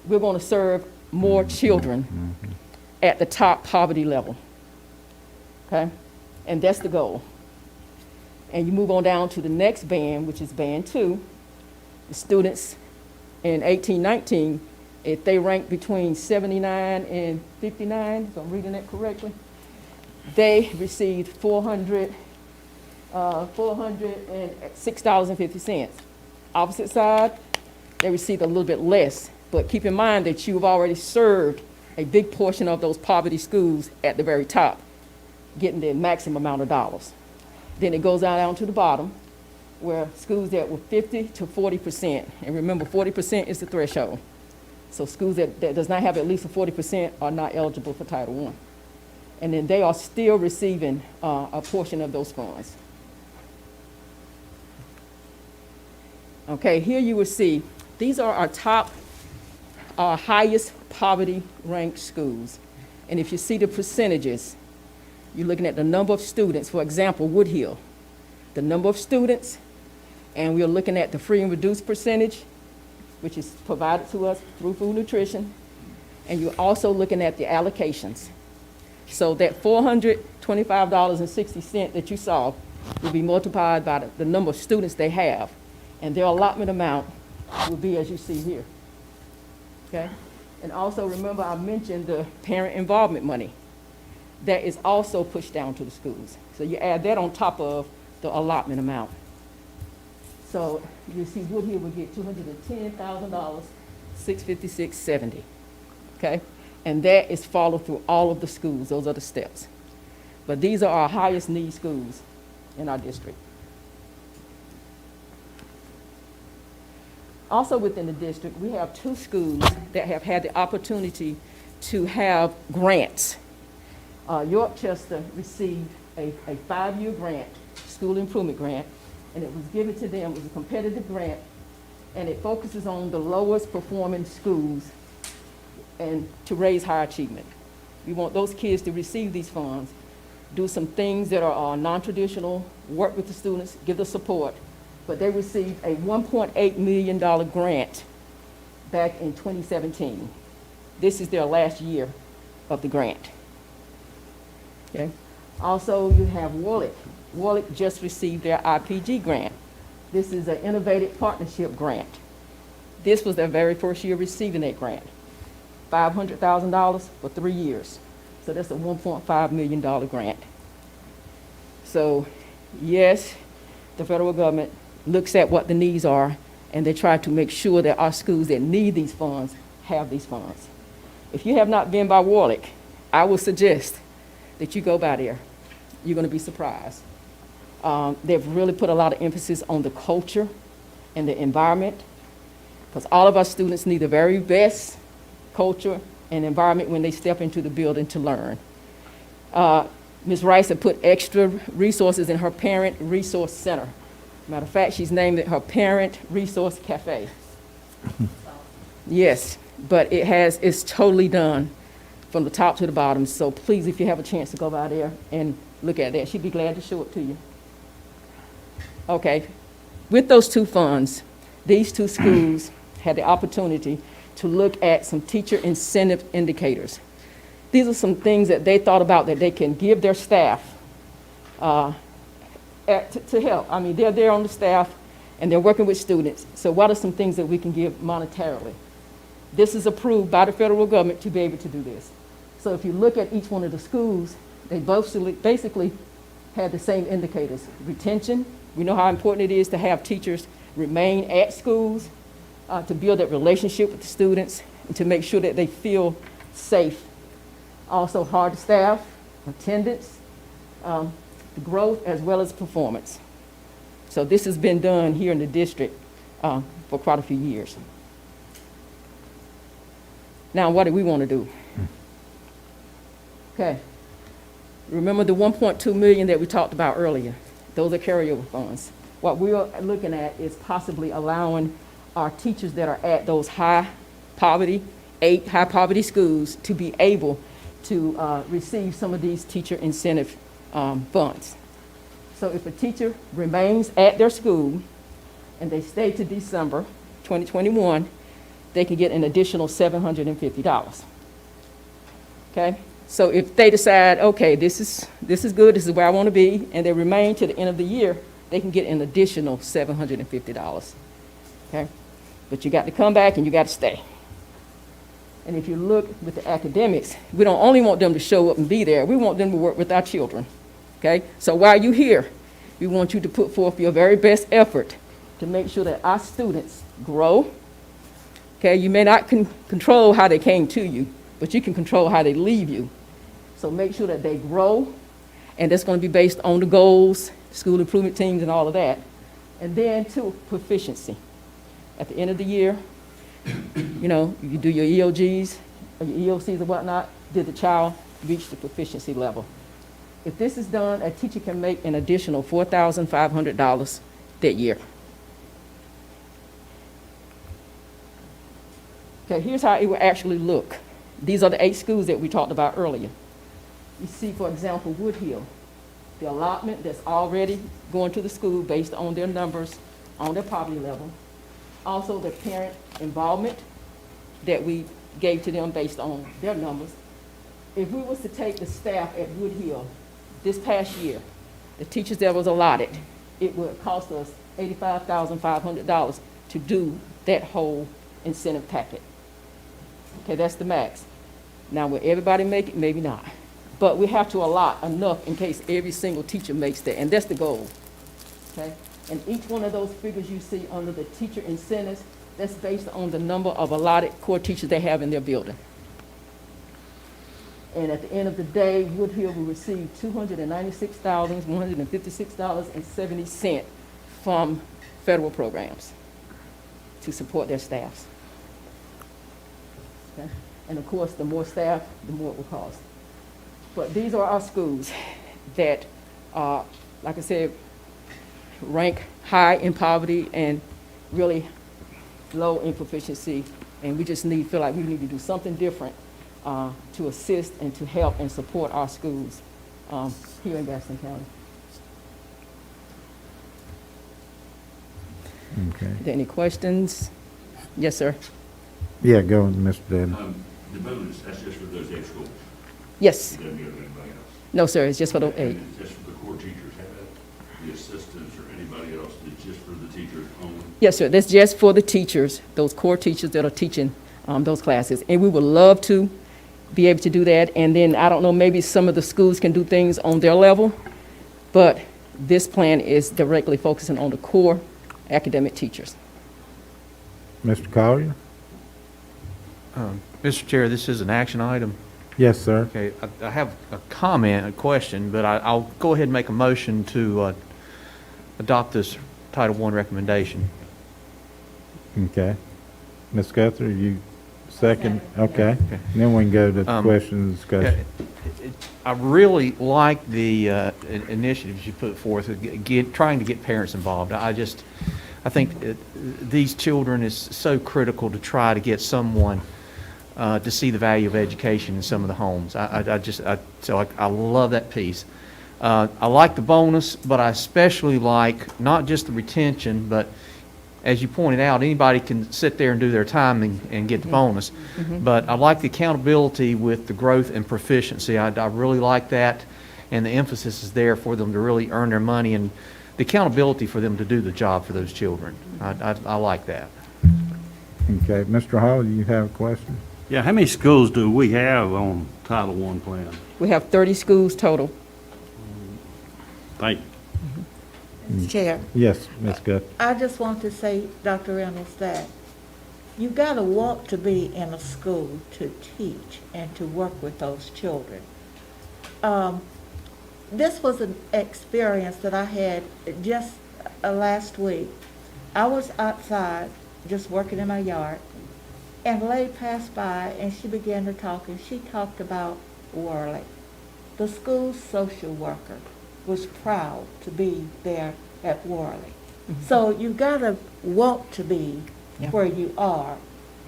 We're going to serve more children at the top poverty level, okay? And that's the goal. And you move on down to the next band, which is Band 2. The students in 18-19, if they rank between 79 and 59, if I'm reading that correctly, they received $406.50. Opposite side, they received a little bit less, but keep in mind that you've already served a big portion of those poverty schools at the very top, getting the maximum amount of dollars. Then it goes down to the bottom, where schools that were 50 to 40%, and remember 40% is the threshold. So schools that does not have at least a 40% are not eligible for Title I. And then they are still receiving a portion of those funds. Okay, here you will see, these are our top, our highest poverty ranked schools. And if you see the percentages, you're looking at the number of students, for example, Woodhill, the number of students, and we're looking at the free and reduced percentage, which is provided to us through food nutrition, and you're also looking at the allocations. So that $425.60 that you saw will be multiplied by the number of students they have, and their allotment amount will be as you see here, okay? And also remember I mentioned the parent involvement money. That is also pushed down to the schools. So you add that on top of the allotment amount. So you see Woodhill will get $210,000, $656.70, okay? And that is followed through all of the schools. Those are the steps. But these are our highest need schools in our district. Also within the district, we have 2 schools that have had the opportunity to have grants. York Chester received a 5-year grant, school improvement grant, and it was given to them as a competitive grant, and it focuses on the lowest performing schools and to raise high achievement. We want those kids to receive these funds, do some things that are non-traditional, work with the students, give the support, but they received a $1.8 million grant back in 2017. This is their last year of the grant. Okay. Also, you have Warlick. Warlick just received their IPG grant. This is an innovative partnership grant. This was their very first year receiving that grant. $500,000 for 3 years. So that's a $1.5 million grant. So yes, the federal government looks at what the needs are, and they try to make sure that our schools that need these funds have these funds. If you have not been by Warlick, I will suggest that you go by there. You're going to be surprised. They've really put a lot of emphasis on the culture and the environment, because all of our students need the very best culture and environment when they step into the building to learn. Ms. Rice had put extra resources in her Parent Resource Center. Matter of fact, she's named it her Parent Resource Cafe. Yes, but it's totally done from the top to the bottom. So please, if you have a chance to go by there and look at that, she'd be glad to show it to you. Okay, with those two funds, these two schools had the opportunity to look at some teacher incentive indicators. These are some things that they thought about that they can give their staff to help. I mean, they're there on the staff and they're working with students. So what are some things that we can give monetarily? This is approved by the federal government to be able to do this. So if you look at each one of the schools, they both basically had the same indicators. Retention, we know how important it is to have teachers remain at schools, to build that relationship with the students, and to make sure that they feel safe. Also hard staff, attendance, the growth, as well as performance. So this has been done here in the district for quite a few years. Now, what do we want to do? Okay. Remember the $1.2 million that we talked about earlier? Those are carryover funds. What we're looking at is possibly allowing our teachers that are at those high poverty schools to be able to receive some of these teacher incentive funds. So if a teacher remains at their school and they stay to December 2021, they can get an additional $750. Okay? So if they decide, okay, this is good, this is where I want to be, and they remain to the end of the year, they can get an additional $750. Okay? But you got to come back and you got to stay. And if you look with the academics, we don't only want them to show up and be there, we want them to work with our children. Okay? So while you're here, we want you to put forth your very best effort to make sure that our students grow. Okay? You may not control how they came to you, but you can control how they leave you. So make sure that they grow, and that's going to be based on the goals, school improvement teams, and all of that. And then, too, proficiency. At the end of the year, you know, you do your EOGs, or your EOCs or whatnot, did the child reach the proficiency level? If this is done, a teacher can make an additional $4,500 that year. Okay, here's how it will actually look. These are the 8 schools that we talked about earlier. You see, for example, Woodhill, the allotment that's already going to the school based on their numbers, on their poverty level. Also, the parent involvement that we gave to them based on their numbers. If we was to take the staff at Woodhill this past year, the teachers that was allotted, it would cost us $85,500 to do that whole incentive packet. Okay, that's the max. Now, will everybody make it? Maybe not. But we have to allot enough in case every single teacher makes that, and that's the goal. Okay? And each one of those figures you see under the teacher incentives, that's based on the number of allotted core teachers they have in their building. And at the end of the day, Woodhill will receive $296,156.70 from federal programs to support their staffs. Okay? And of course, the more staff, the more it will cost. But these are our schools that, like I said, rank high in poverty and really low in proficiency. And we just feel like we need to do something different to assist and to help and support our schools here in Gaston County. Okay. Are there any questions? Yes, sir. Yeah, go on, Mr. David. The bonus, that's just for those 8 schools? Yes. It doesn't go to anybody else? No, sir, it's just for the 8. And it's just for the core teachers, the assistants or anybody else, it's just for the teachers only? Yes, sir, that's just for the teachers, those core teachers that are teaching those classes. And we would love to be able to do that. And then, I don't know, maybe some of the schools can do things on their level, but this plan is directly focusing on the core academic teachers. Mr. Collier? Mr. Chair, this is an action item. Yes, sir. Okay, I have a comment, a question, but I'll go ahead and make a motion to adopt this Title I recommendation. Okay. Ms. Guthrie, you second? Okay. Then we can go to question and discussion. I really like the initiatives you put forth, trying to get parents involved. I think these children is so critical to try to get someone to see the value of education in some of the homes. So I love that piece. I like the bonus, but I especially like not just the retention, but as you pointed out, anybody can sit there and do their time and get the bonus. But I like the accountability with the growth and proficiency. I really like that, and the emphasis is there for them to really earn their money and the accountability for them to do the job for those children. I like that. Okay. Mr. Hall, you have a question? Yeah, how many schools do we have on Title I plan? We have 30 schools total. Thank you. Chair. Yes, Ms. Guthrie. I just want to say, Dr. Reynolds, that you got to want to be in a school to teach and to work with those children. This was an experience that I had just last week. I was outside just working in my yard, and a lady passed by and she began to talk, and she talked about Worley. The school social worker was proud to be there at Worley. So you've got to want to be where you are.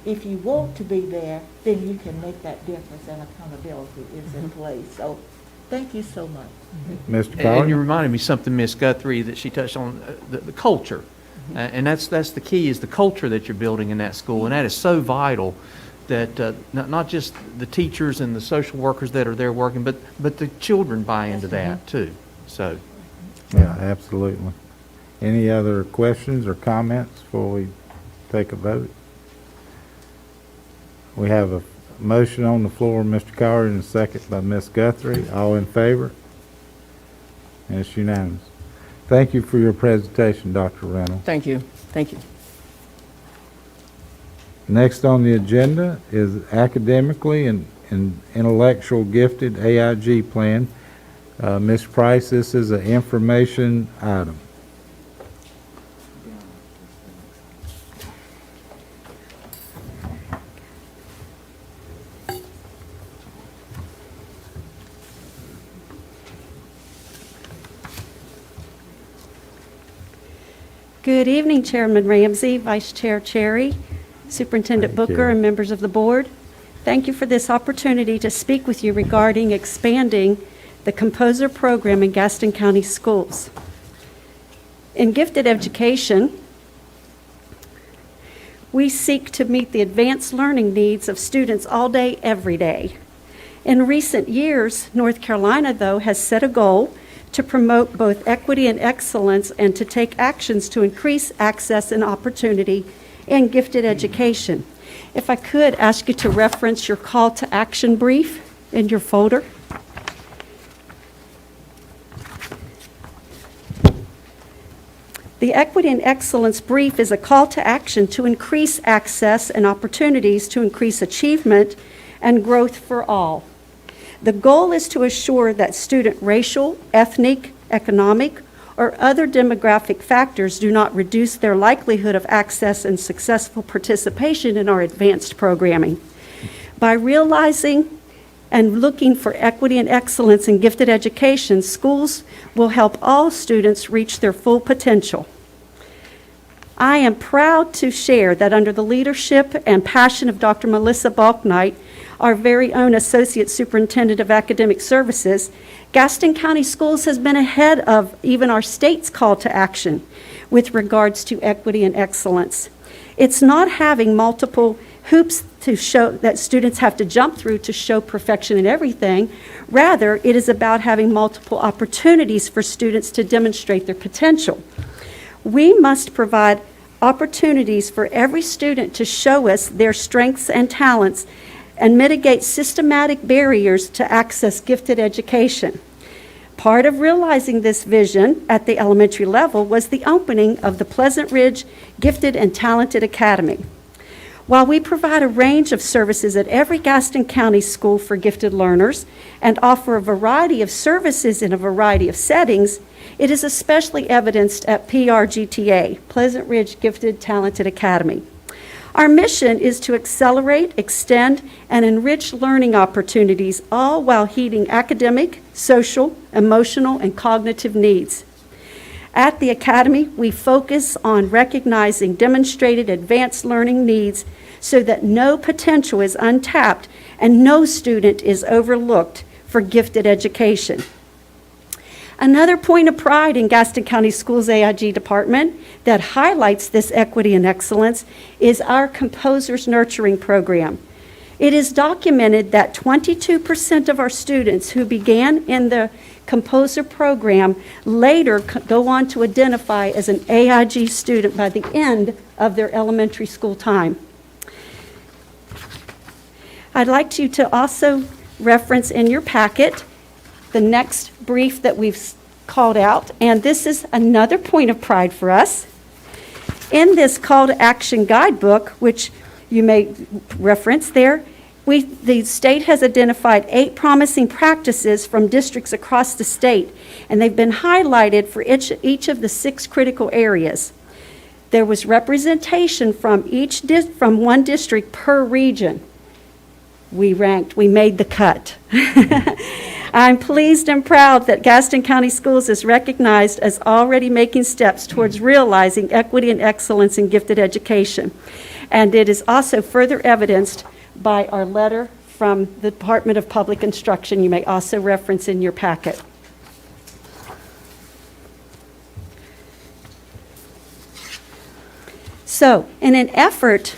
If you want to be there, then you can make that difference, and accountability is in place. So thank you so much. Mr. And you reminded me something, Ms. Guthrie, that she touched on, the culture. And that's the key, is the culture that you're building in that school, and that is so vital, that not just the teachers and the social workers that are there working, but the children buy into that too. So, yeah, absolutely. Any other questions or comments before we take a vote? We have a motion on the floor, Mr. Coward, and a second by Ms. Guthrie. All in favor? And it's unanimous. Thank you for your presentation, Dr. Reynolds. Thank you. Thank you. Next on the agenda is academically and intellectual gifted AIG plan. Ms. Price, this is an information item. Good evening, Chairman Ramsey, Vice Chair Cherry, Superintendent Booker, and members of the board. Thank you for this opportunity to speak with you regarding expanding the Composer program in Gaston County Schools. In gifted education, we seek to meet the advanced learning needs of students all day, every day. In recent years, North Carolina, though, has set a goal to promote both equity and excellence and to take actions to increase access and opportunity in gifted education. If I could ask you to reference your call to action brief in your folder. The Equity and Excellence Brief is a call to action to increase access and opportunities to increase achievement and growth for all. The goal is to assure that student racial, ethnic, economic, or other demographic factors do not reduce their likelihood of access and successful participation in our advanced programming. By realizing and looking for equity and excellence in gifted education, schools will help all students reach their full potential. I am proud to share that under the leadership and passion of Dr. Melissa Balknight, our very own Associate Superintendent of Academic Services, Gaston County Schools has been ahead of even our state's call to action with regards to equity and excellence. It's not having multiple hoops to show that students have to jump through to show perfection in everything. Rather, it is about having multiple opportunities for students to demonstrate their potential. We must provide opportunities for every student to show us their strengths and talents and mitigate systematic barriers to access gifted education. Part of realizing this vision at the elementary level was the opening of the Pleasant Ridge Gifted and Talented Academy. While we provide a range of services at every Gaston County school for gifted learners and offer a variety of services in a variety of settings, it is especially evidenced at PRGTA, Pleasant Ridge Gifted Talented Academy. Our mission is to accelerate, extend, and enrich learning opportunities, all while heeding academic, social, emotional, and cognitive needs. At the Academy, we focus on recognizing demonstrated advanced learning needs so that no potential is untapped and no student is overlooked for gifted education. Another point of pride in Gaston County Schools AIG department that highlights this equity and excellence is our Composers Nurturing Program. It is documented that 22% of our students who began in the Composer program later go on to identify as an AIG student by the end of their elementary school time. I'd like you to also reference in your packet the next brief that we've called out, and this is another point of pride for us. In this call to action guidebook, which you may reference there, the state has identified 8 promising practices from districts across the state, and they've been highlighted for each of the 6 critical areas. There was representation from one district per region. We made the cut. I'm pleased and proud that Gaston County Schools is recognized as already making steps towards realizing equity and excellence in gifted education. And it is also further evidenced by our letter from the Department of Public Instruction. You may also reference in your packet. So, in an effort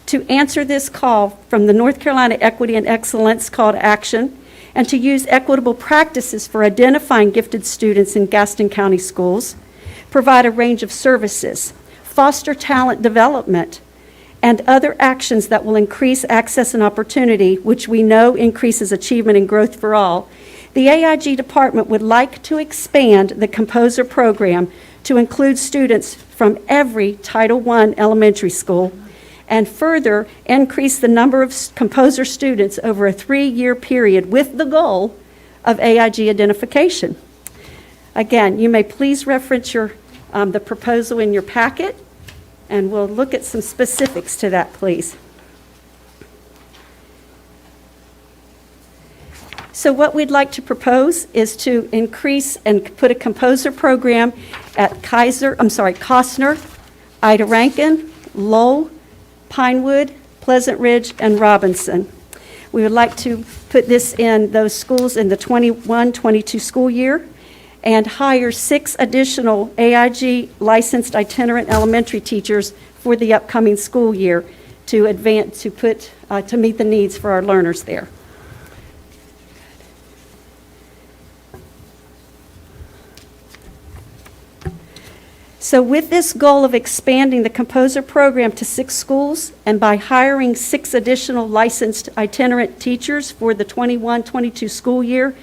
to answer this call from the North Carolina Equity and Excellence Call to Action, and to use equitable practices for identifying gifted students in Gaston County schools, provide a range of services, foster talent development, and other actions that will increase access and opportunity, which we know increases achievement and growth for all, the AIG department would like to expand the Composer program to include students from every Title I elementary school, and further increase the number of Composer students over a 3-year period with the goal of AIG identification. Again, you may please reference the proposal in your packet, and we'll look at some specifics to that, please. So what we'd like to propose is to increase and put a Composer program at Costner, Ida Rankin, Lowell, Pinewood, Pleasant Ridge, and Robinson. We would like to put this in those schools in the 21-22 school year and hire 6 additional AIG licensed itinerant elementary teachers for the upcoming school year to meet the needs for our learners there. So with this goal of expanding the Composer program to 6 schools and by hiring 6 additional licensed itinerant teachers for the 21-22 school year,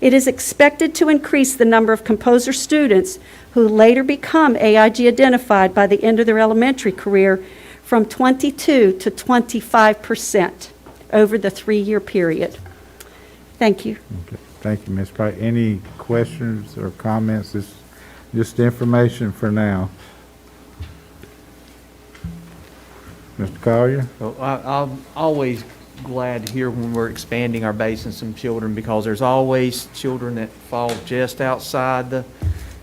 it is expected to increase the number of Composer students who later become AIG identified by the end of their elementary career from 22 to 25% over the 3-year period. Thank you. Okay. Thank you, Ms. Price. Any questions or comments? Just information for now. Mr. Collier? Well, I'm always glad to hear when we're expanding our base in some children, because there's always children that fall just outside the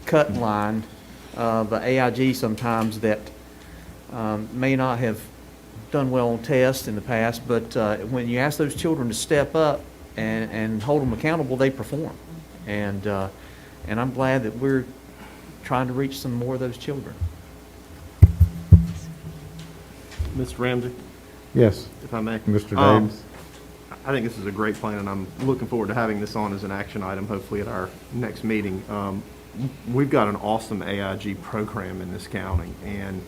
cut line of AIG sometimes that may not have done well on tests in the past, but when you ask those children to step up and hold them accountable, they perform. And I'm glad that we're trying to reach some more of those children. Mr. Ramsey? Yes. If I may. Mr. Davis? I think this is a great plan, and I'm looking forward to having this on as an action item, hopefully at our next meeting. We've got an awesome AIG program in this county, and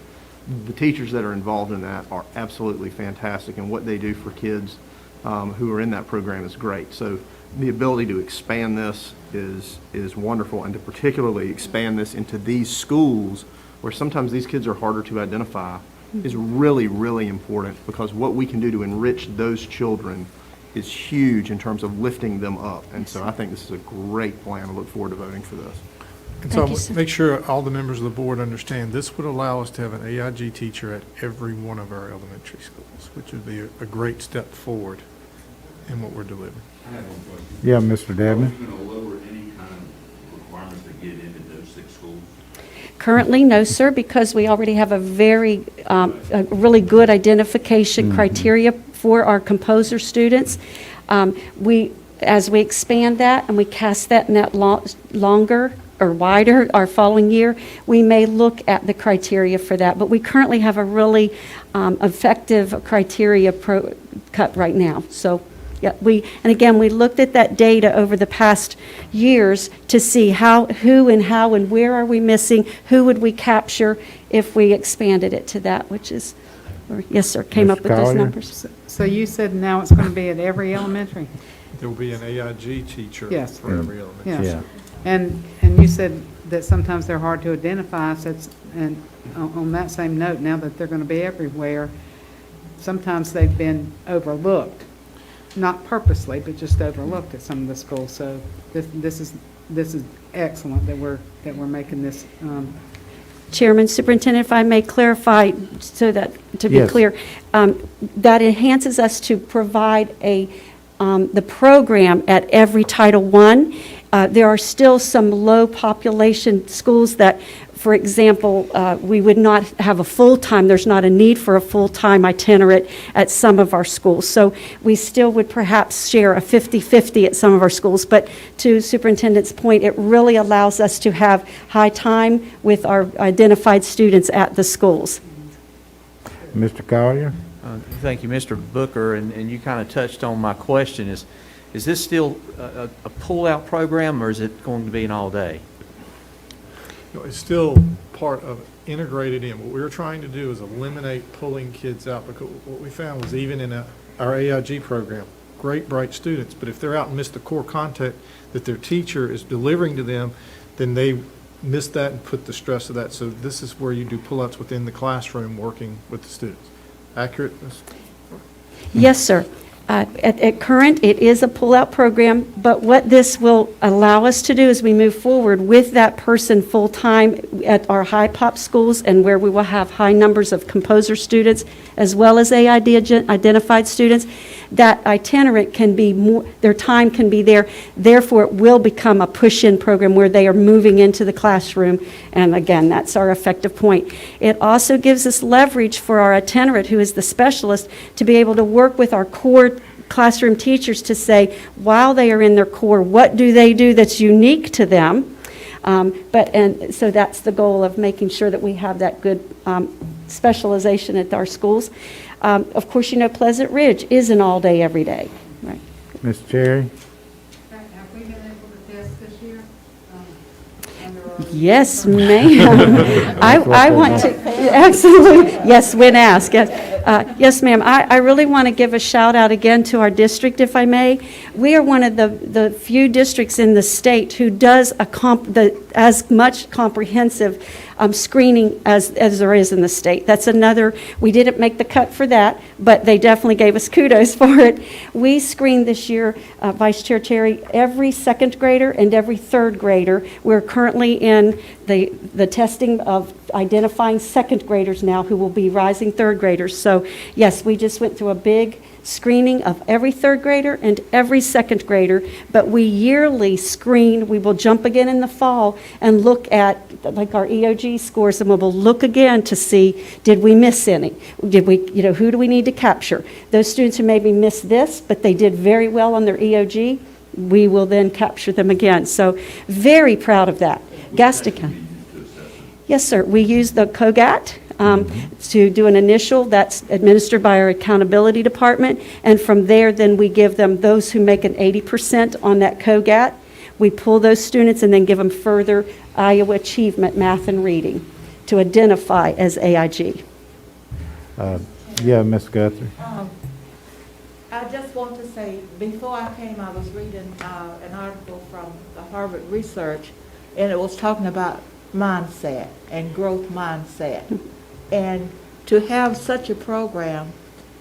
the teachers that are involved in that are absolutely fantastic, and what they do for kids who are in that program is great. So the ability to expand this is wonderful, and to particularly expand this into these schools where sometimes these kids are harder to identify is really, really important, because what we can do to enrich those children is huge in terms of lifting them up. And so I think this is a great plan. I look forward to voting for this. And so I want to make sure all the members of the board understand, this would allow us to have an AIG teacher at every one of our elementary schools, which would be a great step forward in what we're delivering. I have one question. Yeah, Mr. Devlin. Are we going to lower any kind of requirements to get into those 6 schools? Currently, no, sir, because we already have a really good identification criteria for our composer students. As we expand that and we cast that net longer or wider our following year, we may look at the criteria for that. But we currently have a really effective criteria cut right now. So, yeah, we looked at that data over the past years to see who and how and where are we missing, who would we capture if we expanded it to that, which is, yes, sir, came up with those numbers. So you said now it's going to be at every elementary? There will be an AIG teacher Yes. for every elementary. Yes. And you said that sometimes they're hard to identify, so and on that same note, now that they're going to be everywhere, sometimes they've been overlooked, not purposely, but just overlooked at some of the schools. So this is excellent that we're making this. Chairman, Superintendent, if I may clarify, so that to be clear, that enhances us to provide the program at every Title I. There are still some low population schools that, for example, we would not have a full-time, there's not a need for a full-time itinerant at some of our schools. So we still would perhaps share a 50-50 at some of our schools. But to Superintendent's point, it really allows us to have high time with our identified students at the schools. Mr. Collier? Thank you, Mr. Booker, and you kind of touched on my question. Is this still a pull-out program, or is it going to be an all-day? No, it's still part of integrated in. What we were trying to do is eliminate pulling kids out, because what we found was even in our AIG program, great, bright students, but if they're out and miss the core content that their teacher is delivering to them, then they miss that and put the stress of that. So this is where you do pull-outs within the classroom working with the students. Accurate? Yes, sir. At current, it is a pull-out program, but what this will allow us to do as we move forward with that person full-time at our high pop schools, and where we will have high numbers of composer students as well as AID identified students, that itinerant can be more, their time can be there. Therefore, it will become a push-in program where they are moving into the classroom. And again, that's our effective point. It also gives us leverage for our itinerant, who is the specialist, to be able to work with our core classroom teachers to say, while they are in their core, what do they do that's unique to them? So that's the goal of making sure that we have that good specialization at our schools. Of course, you know, Pleasant Ridge is an all-day, every day. Right. Ms. Cherry? Have we been able to test this year? Yes, ma'am. I want to, absolutely, yes, when asked. Yes, ma'am. I really want to give a shout out again to our district, if I may. We are one of the few districts in the state who does as much comprehensive screening as there is in the state. That's another, we didn't make the cut for that, but they definitely gave us kudos for it. We screened this year, Vice Chair Terry, every second grader and every third grader. We're currently in the testing of identifying second graders now who will be rising third graders. So yes, we just went through a big screening of every third grader and every second grader, but we yearly screen. We will jump again in the fall and look at like our EOG scores, and we will look again to see, did we miss any? Did we, who do we need to capture? Those students who maybe missed this, but they did very well on their EOG, we will then capture them again. So very proud of that. Gaston County. Yes, sir. We use the COGAT to do an initial that's administered by our accountability department, and from there then we give them those who make an 80% on that COGAT. We pull those students and then give them further Iowa achievement, math and reading, to identify as AIG. Yeah, Ms. Guthrie. I just want to say, before I came, I was reading an article from the Harvard Research, and it was talking about mindset and growth mindset. And to have such a program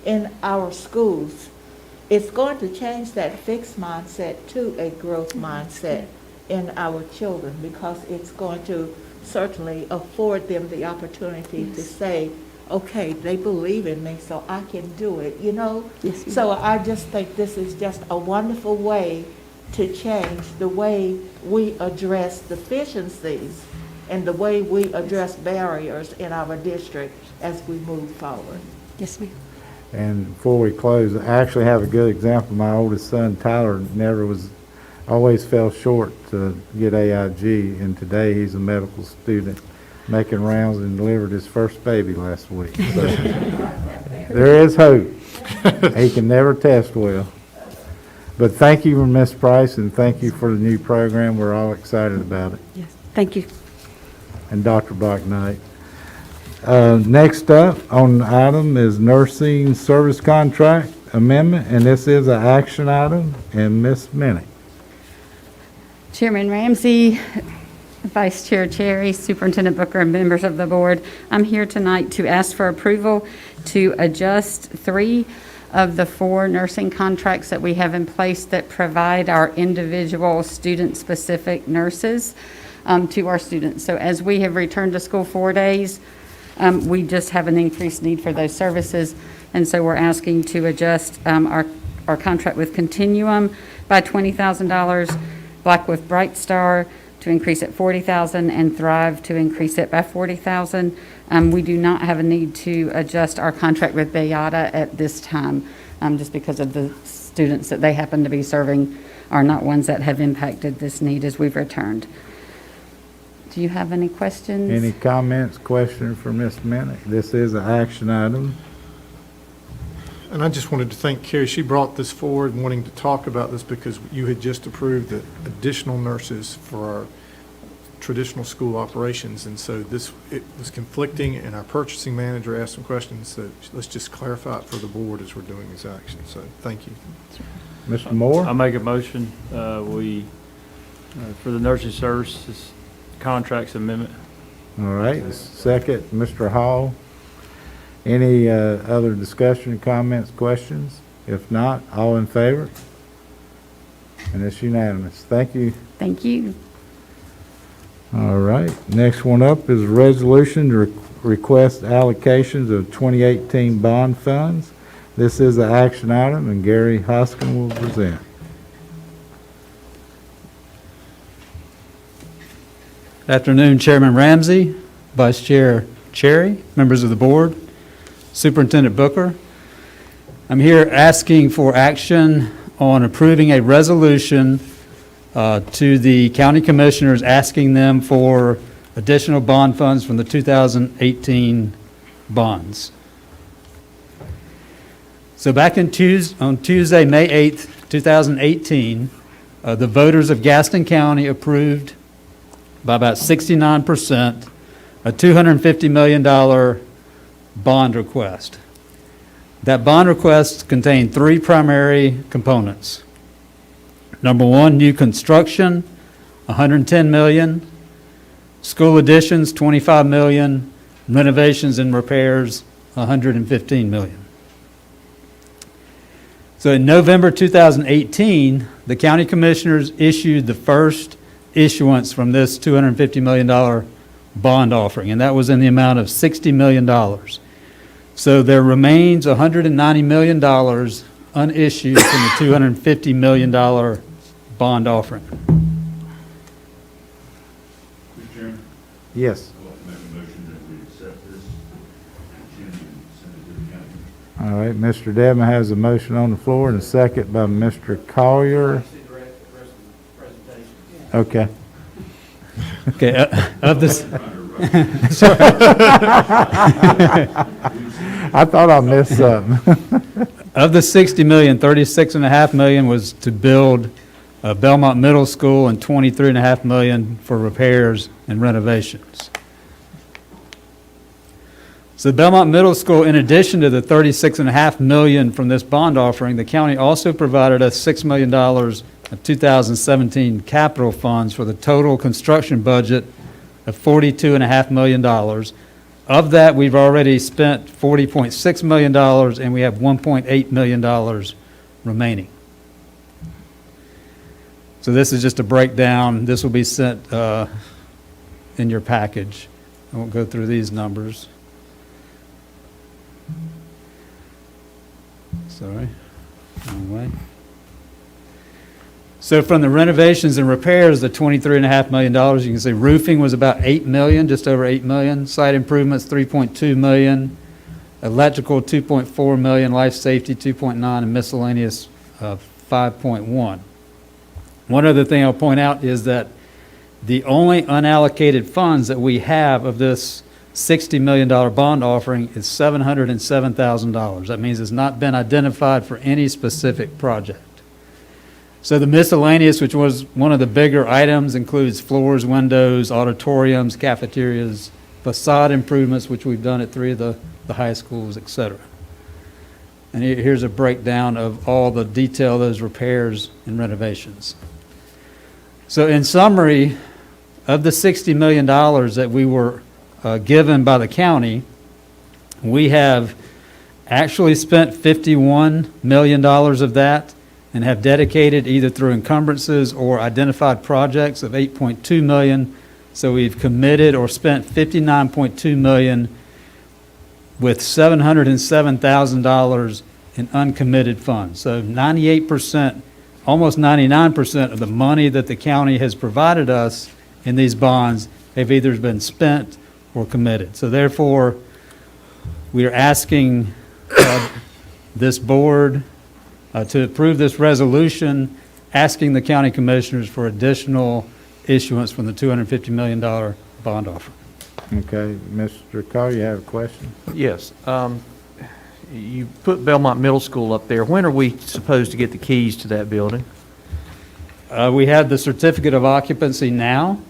in our schools, it's going to change that fixed mindset to a growth mindset in our children, because it's going to certainly afford them the opportunity to say, okay, they believe in me, so I can do it, you know? Yes, ma'am. So I just think this is just a wonderful way to change the way we address deficiencies and the way we address barriers in our district as we move forward. Yes, ma'am. And before we close, I actually have a good example. My oldest son, Tyler, always fell short to get AIG, and today he's a medical student making rounds and delivered his first baby last week. So there is hope. He can never test well. But thank you, Ms. Price, and thank you for the new program. We're all excited about it. Yes, thank you. And Dr. Black Knight. Next up on the item is nursing service contract amendment, and this is an action item. And Ms. Minnick. Chairman Ramsey, Vice Chair Cherry, Superintendent Booker, and members of the board, I'm here tonight to ask for approval to adjust 3 of the 4 nursing contracts that we have in place that provide our individual student-specific nurses to our students. So as we have returned to school 4 days, we just have an increased need for those services, and so we're asking to adjust our contract with Continuum by $20,000, Black with Bright Star to increase it $40,000, and Thrive to increase it by $40,000. We do not have a need to adjust our contract with Bayada at this time, just because of the students that they happen to be serving are not ones that have impacted this need as we've returned. Do you have any questions? Any comments, questions for Ms. Minnick? This is an action item. And I just wanted to thank Carrie. She brought this forward, wanting to talk about this because you had just approved the additional nurses for our traditional school operations. And so it was conflicting, and our purchasing manager asked some questions. So let's just clarify it for the board as we're doing this action. So thank you. Mr. Moore? I make a motion, for the nursing services contracts amendment. All right, second, Mr. Hall. Any other discussion, comments, questions? If not, all in favor? And it's unanimous. Thank you. Thank you. All right, next one up is a resolution to request allocations of 2018 bond funds. This is an action item, and Gary Hoskin will present. Afternoon, Chairman Ramsey, Vice Chair Cherry, members of the board, Superintendent Booker. I'm here asking for action on approving a resolution to the county commissioners, asking them for additional bond funds from the 2018 bonds. So back on Tuesday, May 8th, 2018, the voters of Gaston County approved by about 69% a $250 million bond request. That bond request contained 3 primary components. Number 1, new construction, $110 million, school additions, $25 million, renovations and repairs, $115 million. So in November 2018, the county commissioners issued the first issuance from this $250 million bond offering, and that was in the amount of $60 million. So there remains $190 million unissued from the $250 million bond offering. Mr. Chairman? Yes. I'd like to make a motion that we accept this and send it to the county. All right, Mr. Devon has a motion on the floor and a second by Mr. Collier. Okay. Okay, of this. I thought I missed something. Of the $60 million, $36.5 million was to build Belmont Middle School and $23.5 million for repairs and renovations. So Belmont Middle School, in addition to the $36.5 million from this bond offering, the county also provided us $6 million of 2017 capital funds for the total construction budget of $42.5 million, Of that, we've already spent $40.6 million, and we have $1.8 million remaining. So this is just a breakdown. This will be sent in your package. I won't go through these numbers. Sorry, wrong way. So from the renovations and repairs, the $23.5 million, you can see roofing was about $8 million, just over $8 million. Site improvements, $3.2 million. Electrical, $2.4 million. Life safety, $2.9 million, and miscellaneous, $5.1 million. One other thing I'll point out is that the only unallocated funds that we have of this $60 million bond offering is $707,000. That means it's not been identified for any specific project. So the miscellaneous, which was one of the bigger items, includes floors, windows, auditoriums, cafeterias, facade improvements, which we've done at 3 of the high schools, et cetera. And here's a breakdown of all the detail of those repairs and renovations. So in summary, of the $60 million that we were given by the county, we have actually spent $51 million of that and have dedicated either through encumbrances or identified projects of $8.2 million. So we've committed or spent $59.2 million with $707,000 in uncommitted funds. So 98%, almost 99% of the money that the county has provided us in these bonds have either been spent or committed. So therefore, we are asking this board to approve this resolution, asking the county commissioners for additional issuance from the $250 million bond offer. Okay, Mr. Carr, you have a question? Yes. You put Belmont Middle School up there. When are we supposed to get the keys to that building? We have the certificate of occupancy now.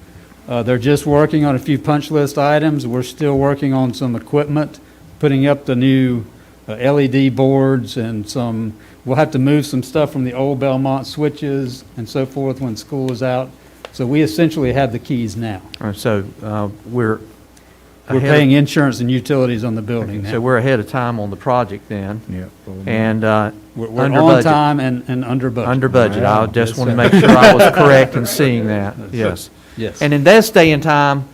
They're just working on a few punch list items. We're still working on some equipment, putting up the new LED boards and some, we'll have to move some stuff from the old Belmont switches and so forth when school is out. So we essentially have the keys now. All right, so we're paying insurance and utilities on the building now. So we're ahead of time on the project then. Yeah. And We're under on budget. time and under budget. Under budget. Wow. I just Yes, want to sir. make sure I was correct in seeing that. Yes. Yes. And in this day and time,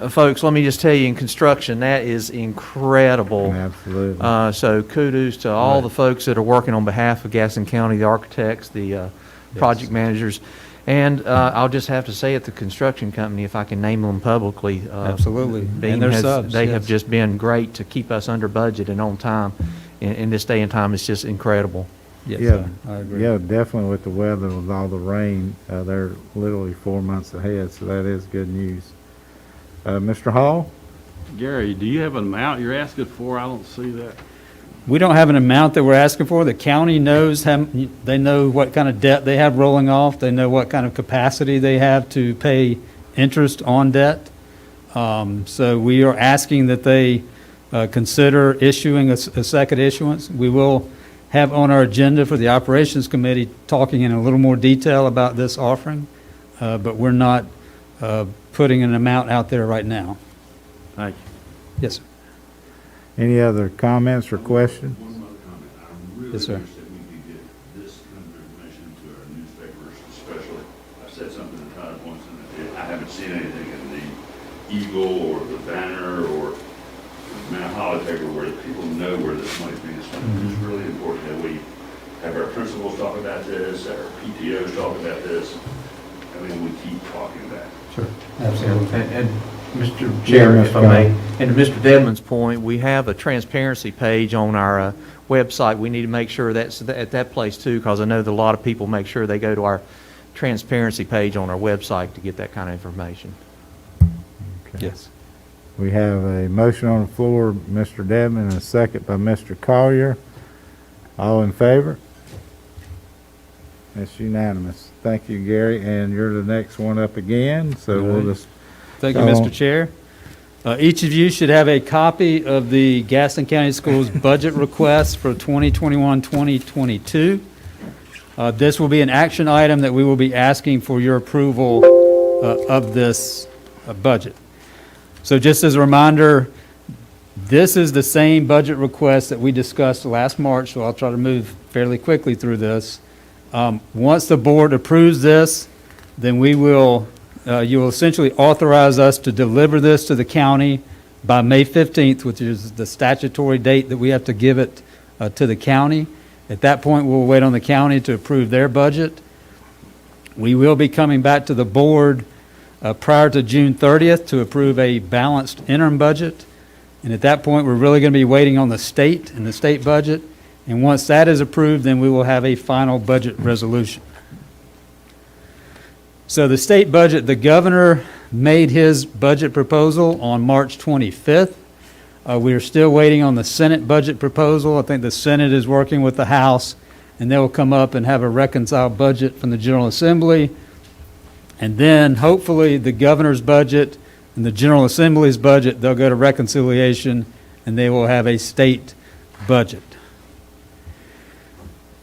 folks, let me just tell you, in construction, that is incredible. Absolutely. So kudos to all the folks that are working on behalf of Gaston County, the architects, the project managers. And I'll just have to say at the construction company, if I can name them publicly. Absolutely. Beam And their subs, they have yes. just been great to keep us under budget and on time. In this day and time, it's just incredible. Yes, Yeah, I agree. yeah, definitely with the weather, with all the rain, they're literally 4 months ahead, so that is good news. Mr. Hall? Gary, do you have an amount you're asking for? I don't see that. We don't have an amount that we're asking for. The county knows, they know what kind of debt they have rolling off. They know what kind of capacity they have to pay interest on debt. So we are asking that they consider issuing a second issuance. We will have on our agenda for the Operations Committee talking in a little more detail about this offering, but we're not putting an amount out there right now. Thank you. Yes, sir. Any other comments or questions? One other comment. I really Yes, sir. wish that we could get this kind of information to our newspapers especially. I said something to Todd once, and I haven't seen anything in the Eagle or the Banner or the Manhattan paper where people know where this money's being spent. It's really important that we have our principals talk about this, our PTOs talk about this. I mean, we keep talking about it. Sure. Absolutely. And Mr. Chairman, if I Mr. may, and to Mr. Dedman's point, we have a transparency page on our website. We need to make sure that's at that place too, because I know that a lot of people make sure they go to our transparency page on our website to get that kind of information. Okay. Yes. We have a motion on the floor, Mr. Dedman, and a second by Mr. Collier. All in favor? That's unanimous. Thank you, Gary, and you're the next one up again, so we'll just. Thank you, Mr. Chair. Each of you should have a copy of the Gaston County Schools budget request for 2021-2022. This will be an action item that we will be asking for your approval of this budget. So just as a reminder, This is the same budget request that we discussed last March, so I'll try to move fairly quickly through this. Once the board approves this, then we will, you will essentially authorize us to deliver this to the county by May 15th, which is the statutory date that we have to give it to the county. At that point, we'll wait on the county to approve their budget. We will be coming back to the board prior to June 30th to approve a balanced interim budget. And at that point, we're really going to be waiting on the state and the state budget. And once that is approved, then we will have a final budget resolution. So the state budget, the governor made his budget proposal on March 25th. We are still waiting on the Senate budget proposal. I think the Senate is working with the House, and they will come up and have a reconciled budget from the General Assembly. And then hopefully the governor's budget and the General Assembly's budget, they'll go to reconciliation, and they will have a state budget.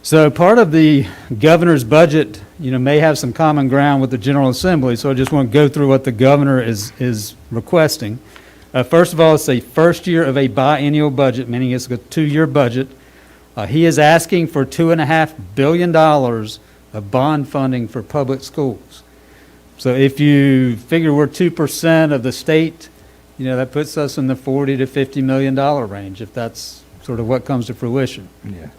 So part of the governor's budget, may have some common ground with the General Assembly, so I just want to go through what the governor is requesting. First of all, it's a first year of a biennial budget, meaning it's a 2-year budget. He is asking for $2.5 billion of bond funding for public schools. So if you figure we're 2% of the state, that puts us in the $40 to $50 million range, if that's sort of what comes to fruition. Yeah.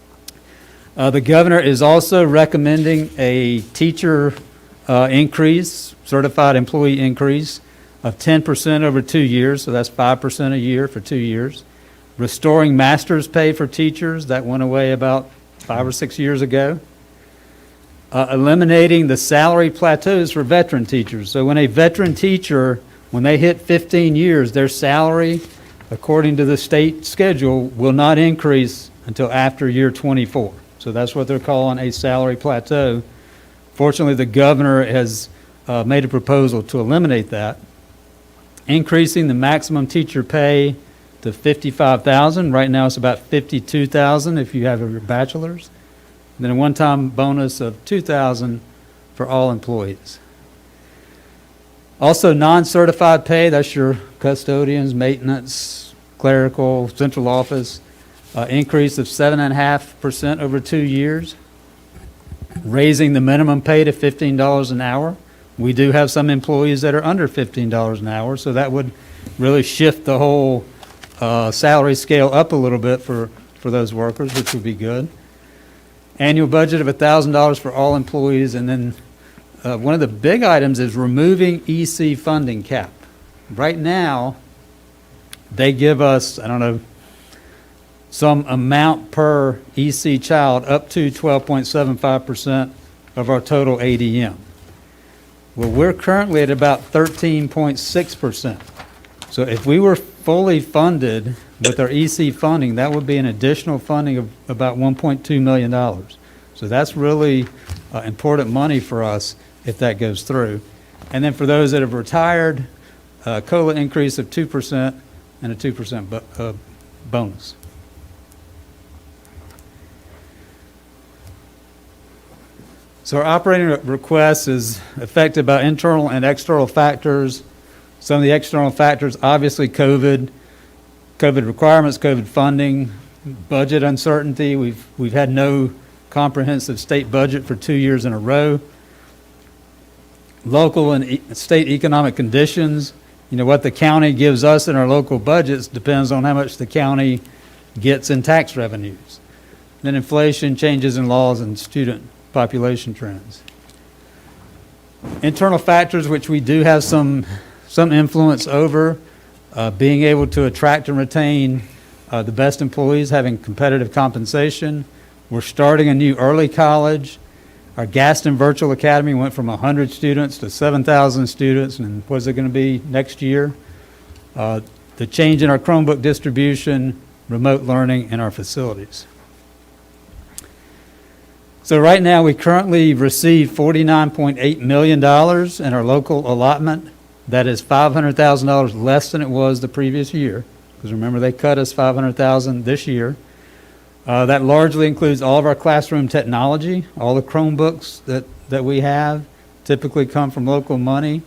The governor is also recommending a teacher increase, certified employee increase of 10% over 2 years, so that's 5% a year for 2 years. Restoring master's pay for teachers, that went away about 5 or 6 years ago. Eliminating the salary plateaus for veteran teachers. So when a veteran teacher, when they hit 15 years, their salary, according to the state schedule, will not increase until after year 24. So that's what they're calling a salary plateau. Fortunately, the governor has made a proposal to eliminate that. Increasing the maximum teacher pay to $55,000. Right now it's about $52,000 if you have your bachelor's. Then a one-time bonus of $2,000 for all employees. Also, non-certified pay, that's your custodians, maintenance, clerical, central office, increase of 7.5% over 2 years. Raising the minimum pay to $15 an hour. We do have some employees that are under $15 an hour, so that would really shift the whole salary scale up a little bit for those workers, which would be good. Annual budget of $1,000 for all employees, and then one of the big items is removing EC funding cap. Right now, they give us, some amount per EC child up to 12.75% of our total ADM. Well, we're currently at about 13.6%. So if we were fully funded with our EC funding, that would be an additional funding of about $1.2 million. So that's really important money for us if that goes through. And then for those that have retired, COLA increase of 2% and a 2% bonus. So our operating request is affected by internal and external factors. Some of the external factors, obviously COVID requirements, COVID funding, budget uncertainty. We've had no comprehensive state budget for 2 years in a row. Local and state economic conditions. What the county gives us in our local budgets depends on how much the county gets in tax revenues. Then inflation, changes in laws, and student population trends. Internal factors which we do have some influence over, being able to attract and retain the best employees, having competitive compensation. We're starting a new early college. Our Gaston Virtual Academy went from 100 students to 7,000 students, and what's it going to be next year? The change in our Chromebook distribution, remote learning in our facilities. So right now, we currently receive $49.8 million in our local allotment. That is $500,000 less than it was the previous year, because remember, they cut us $500,000 this year. That largely includes all of our classroom technology. All the Chromebooks that we have typically come from local money.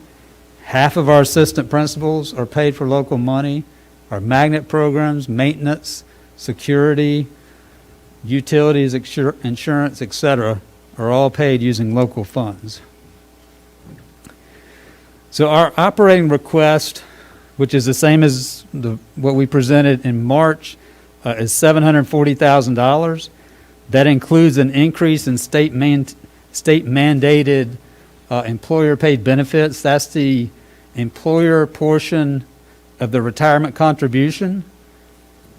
Half of our assistant principals are paid for local money. our magnet programs, maintenance, security, utilities, insurance, etc., are all paid using local funds. So our operating request, which is the same as what we presented in March, is $740,000. That includes an increase in state mandated employer-paid benefits. That's the employer portion of the retirement contribution.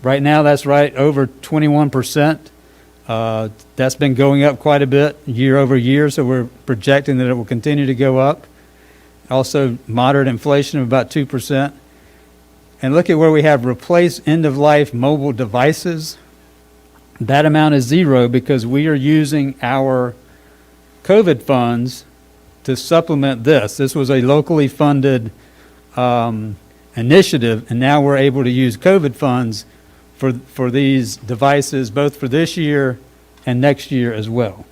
Right now, that's right over 21%. That's been going up quite a bit year over year, so we're projecting that it will continue to go up. Also, moderate inflation of about 2%. And look at where we have replace end-of-life mobile devices. That amount is zero because we are using our COVID funds to supplement this. This was a locally funded initiative, and now we're able to use COVID funds for these devices, both for this year and next year as well.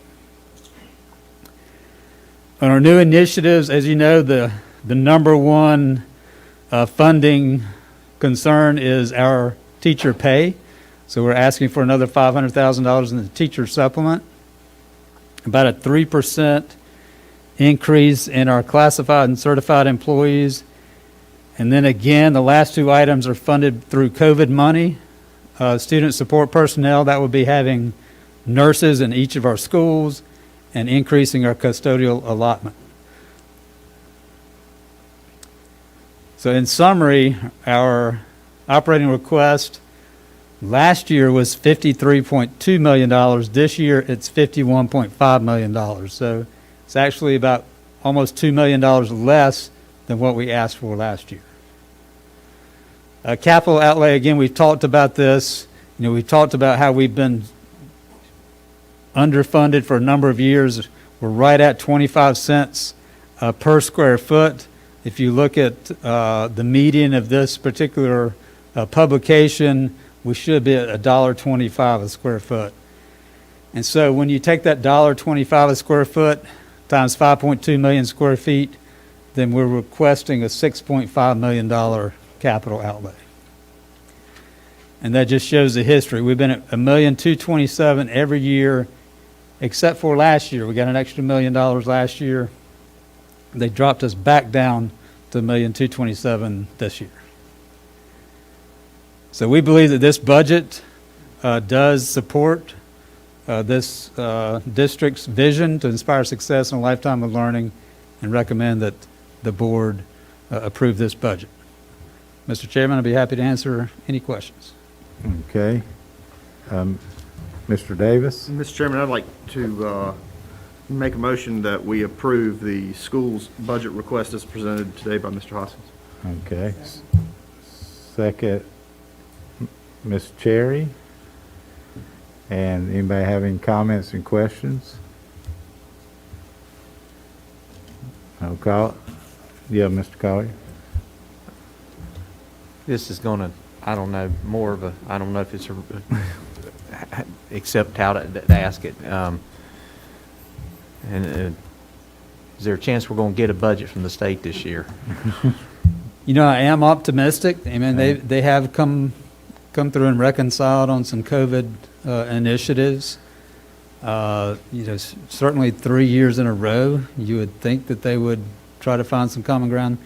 On our new initiatives, as you know, the number one funding concern is our teacher pay. So we're asking for another $500,000 in the teacher supplement, about a 3% increase in our classified and certified employees. And then again, the last two items are funded through COVID money. Student support personnel, that would be having nurses in each of our schools and increasing our custodial allotment. So in summary, our operating request last year was $53.2 million. This year, it's $51.5 million. So it's actually about almost $2 million less than what we asked for last year. Capital outlay, again, we've talked about this. You know, we've talked about how we've been underfunded for a number of years. We're right at 25 cents per square foot. If you look at the median of this particular publication, we should be at $1.25 a square foot. And so when you take that $1.25 a square foot times 5.2 million square feet, then we're requesting a $6.5 million capital outlay. And that just shows the history. We've been at $1,227,000 every year, except for last year. We got an extra $1 million last year. They dropped us back down to $1,227,000 this year. So we believe that this budget does support this district's vision to inspire success in a lifetime of learning, and recommend that the board approve this budget. Mr. Chairman, I'd be happy to answer any questions. Okay. Mr. Davis? Mr. Chairman, I'd like to make a motion that we approve the school's budget request as presented today by Mr. Hoskins. Okay. Second, Ms. Cherry. And anybody have any comments and questions? I'll call. Yeah, Mr. Collier. This is going to, I don't know, more of a, I don't know if it's a, except how to ask it. And is there a chance we're going to get a budget from the state this year? You know, I am optimistic. I mean, they have come through and reconciled on some COVID initiatives. You know, certainly 3 years in a row, you would think that they would try to find some common ground.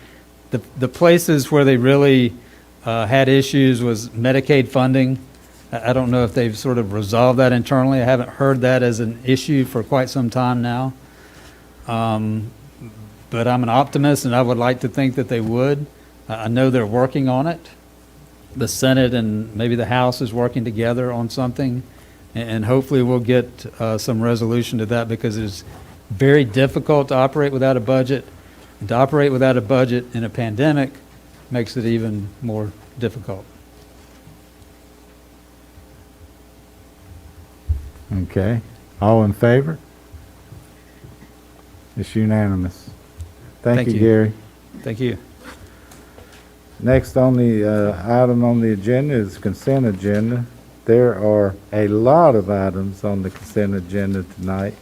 The places where they really had issues was Medicaid funding. I don't know if they've sort of resolved that internally. I haven't heard that as an issue for quite some time now. But I'm an optimist, and I would like to think that they would. I know they're working on it. The Senate and maybe the House is working together on something, and hopefully we'll get some resolution to that, because it's very difficult to operate without a budget. And to operate without a budget in a pandemic makes it even more difficult. Okay. All in favor? It's unanimous. Thank you, Gary. Thank you. Next on the item on the agenda is consent agenda. There are a lot of items on the consent agenda tonight.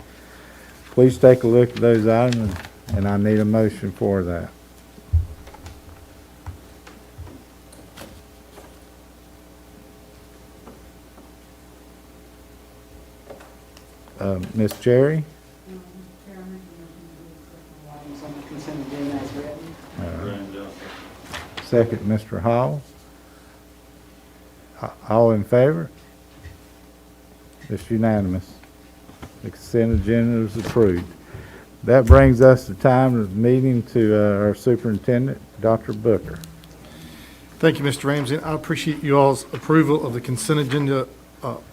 Please take a look at those items, and I need a motion for that. Ms. Cherry? Second, Mr. Hall. All in favor? It's unanimous. The consent agenda is approved. That brings us the time of the meeting to our superintendent, Dr. Booker. Thank you, Mr. Ramsey. I appreciate you all's approval of the consent agenda.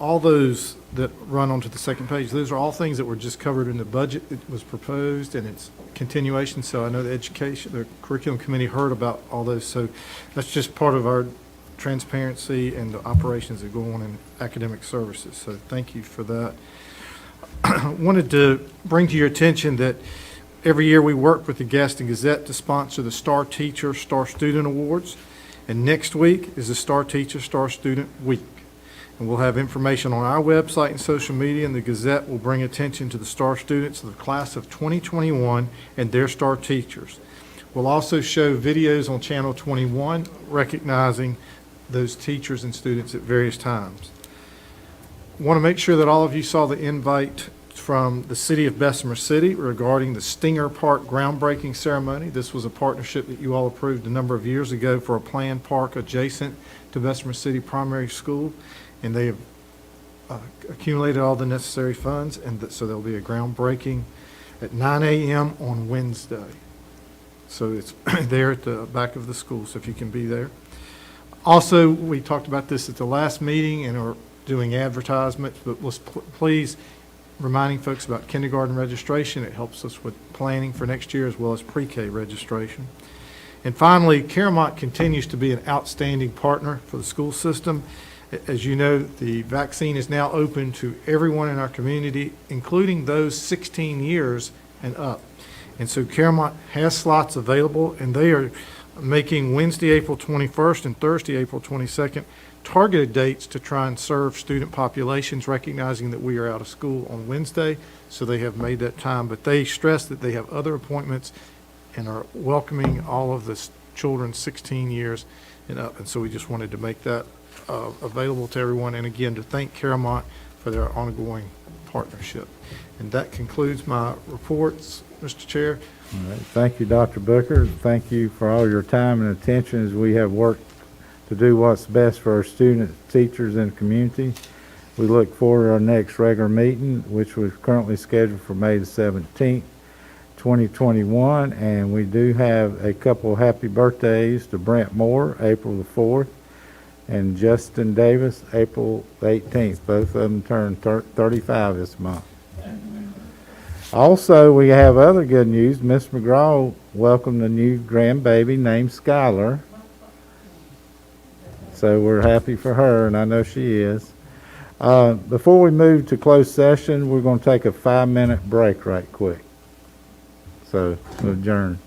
All those that run onto the second page, those are all things that were just covered in the budget that was proposed, and it's continuation. So I know the curriculum committee heard about all those. So that's just part of our transparency and the operations that go on in academic services. So thank you for that. I wanted to bring to your attention that every year we work with the Gaston Gazette to sponsor the Star Teacher, Star Student Awards. And next week is the Star Teacher, Star Student Week. And we'll have information on our website and social media, and the Gazette will bring attention to the star students of the class of 2021 and their star teachers. We'll also show videos on Channel 21 recognizing those teachers and students at various times. I want to make sure that all of you saw the invite from the City of Bessemer City regarding the Stinger Park groundbreaking ceremony. This was a partnership that you all approved a number of years ago for a planned park adjacent to Bessemer City Primary School, and they have accumulated all the necessary funds, and so there'll be a groundbreaking at 9 a.m. on Wednesday. So it's there at the back of the school, so if you can be there. Also, we talked about this at the last meeting and are doing advertisements, but let's please reminding folks about kindergarten registration. It helps us with planning for next year as well as pre-K registration. And finally, Caramont continues to be an outstanding partner for the school system. As you know, the vaccine is now open to everyone in our community, including those 16 years and up. And so Caramont has slots available, and they are making Wednesday, April 21st and Thursday, April 22nd, targeted dates to try and serve student populations, recognizing that we are out of school on Wednesday, so they have made that time. But they stress that they have other appointments and are welcoming all of the children 16 years and up. And so we just wanted to make that available to everyone, and again, to thank Caramont for their ongoing partnership. And that concludes my reports, Mr. Chair. All right. Thank you, Dr. Booker. Thank you for all your time and attention as we have worked to do what's best for our students, teachers, and community. We look forward to our next regular meeting, which was currently scheduled for May the 17th, 2021. And we do have a couple happy birthdays to Brent Moore, April the 4th, and Justin Davis, April 18th. Both of them turned 35 this month. Also, we have other good news. Miss McGraw welcomed a new grandbaby named Skylar. So we're happy for her, and I know she is. Before we move to closed session, we're going to take a 5-minute break right quick. So we'll adjourn.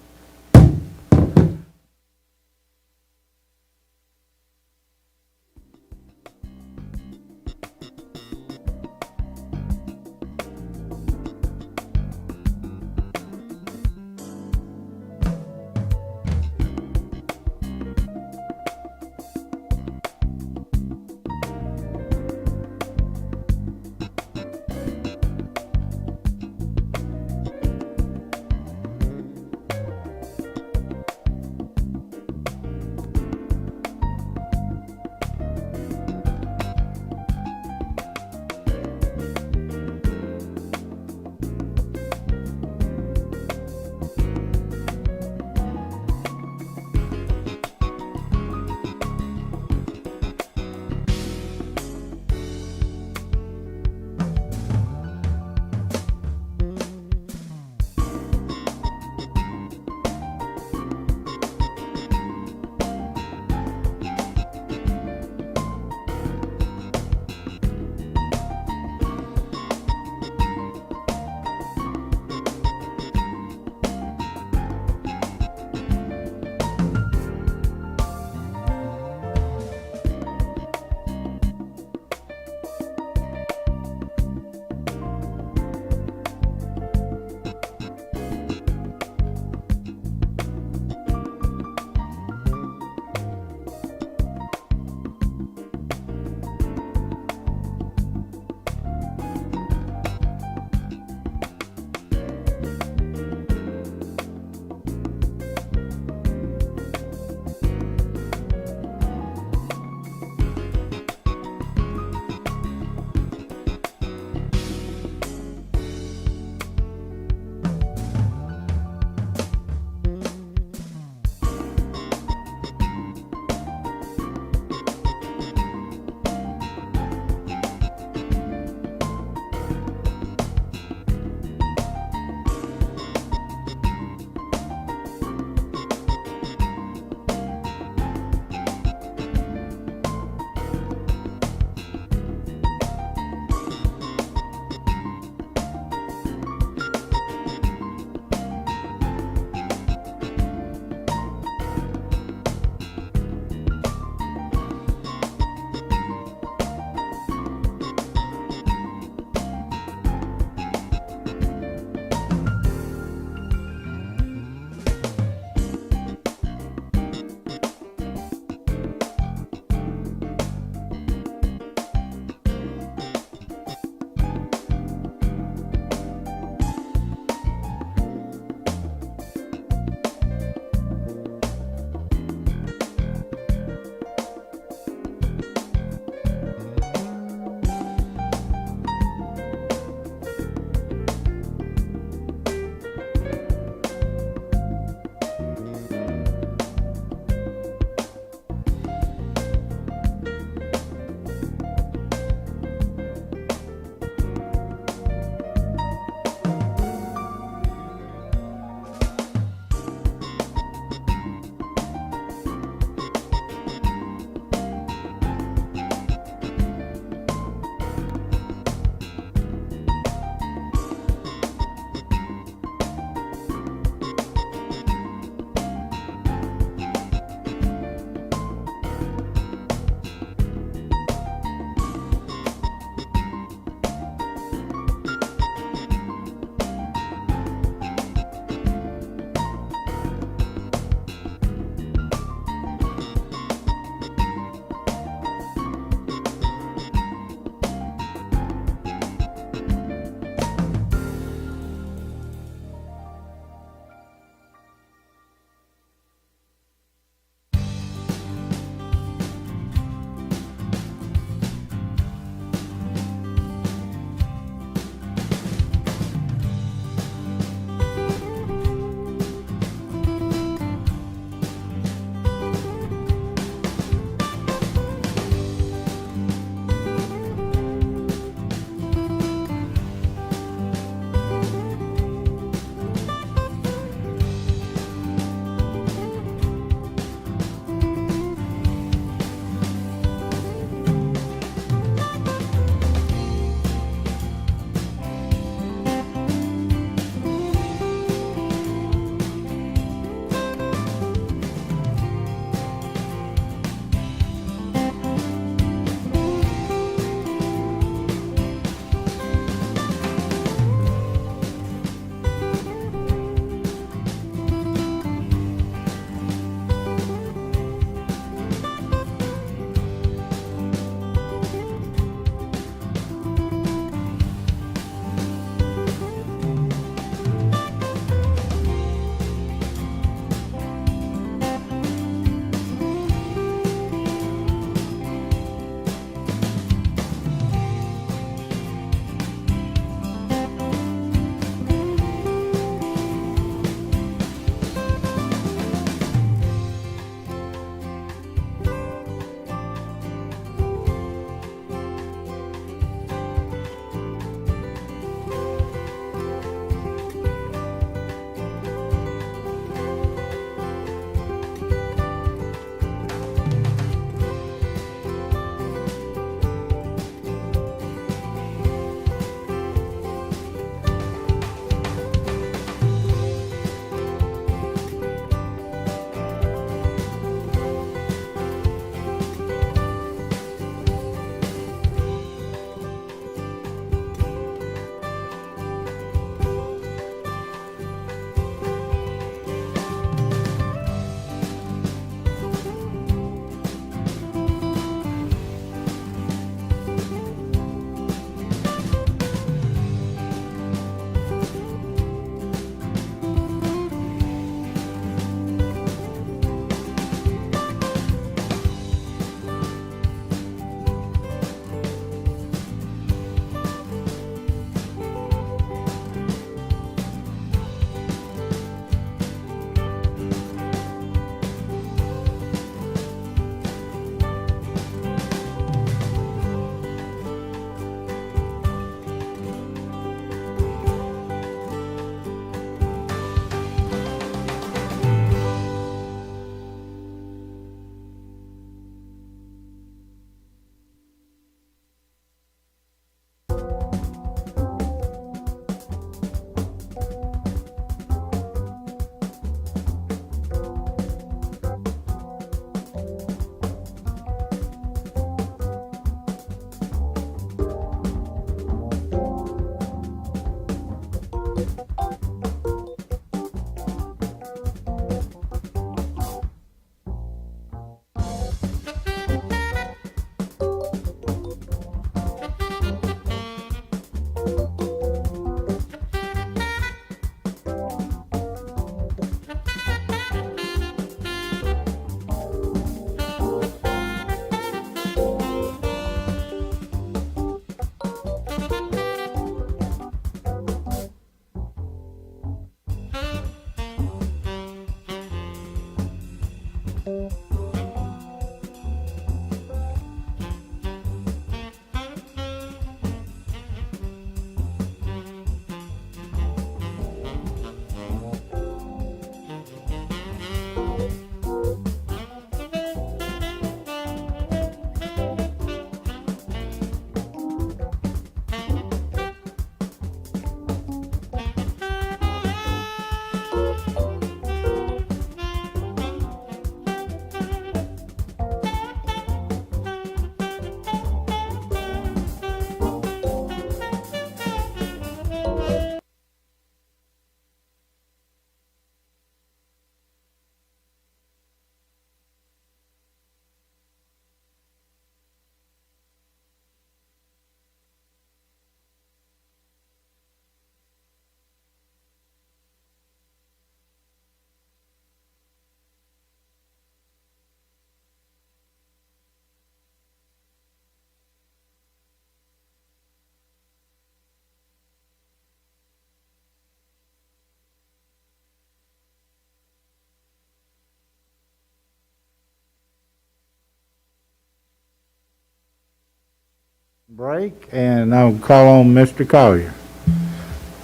break, and I'll call on Mr. Collier.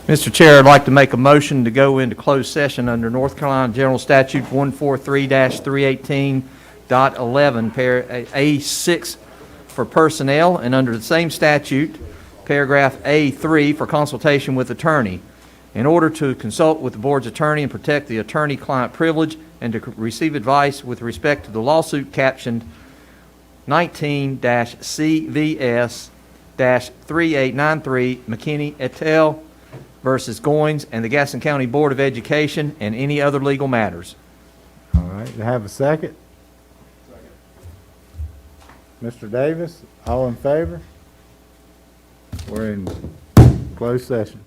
Mr. Chair, I'd like to make a motion to go into closed session under North Carolina General Statute 143-318.11, A6 for personnel, and under the same statute, paragraph A3 for consultation with attorney, in order to consult with the board's attorney and protect the attorney-client privilege and to receive advice with respect to the lawsuit captioned 19-CVS-3893 McKinney et al. Versus Goins and the Gaston County Board of Education and any other legal matters. All right, to have a second? Mr. Davis, all in favor? We're in closed session.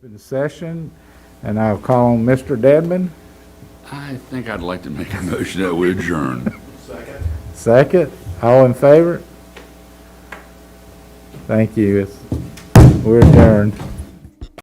In session, and I'll call on Mr. Dedman. I think I'd like to make a motion that we adjourn. Second, all in favor? Thank you. We're adjourned.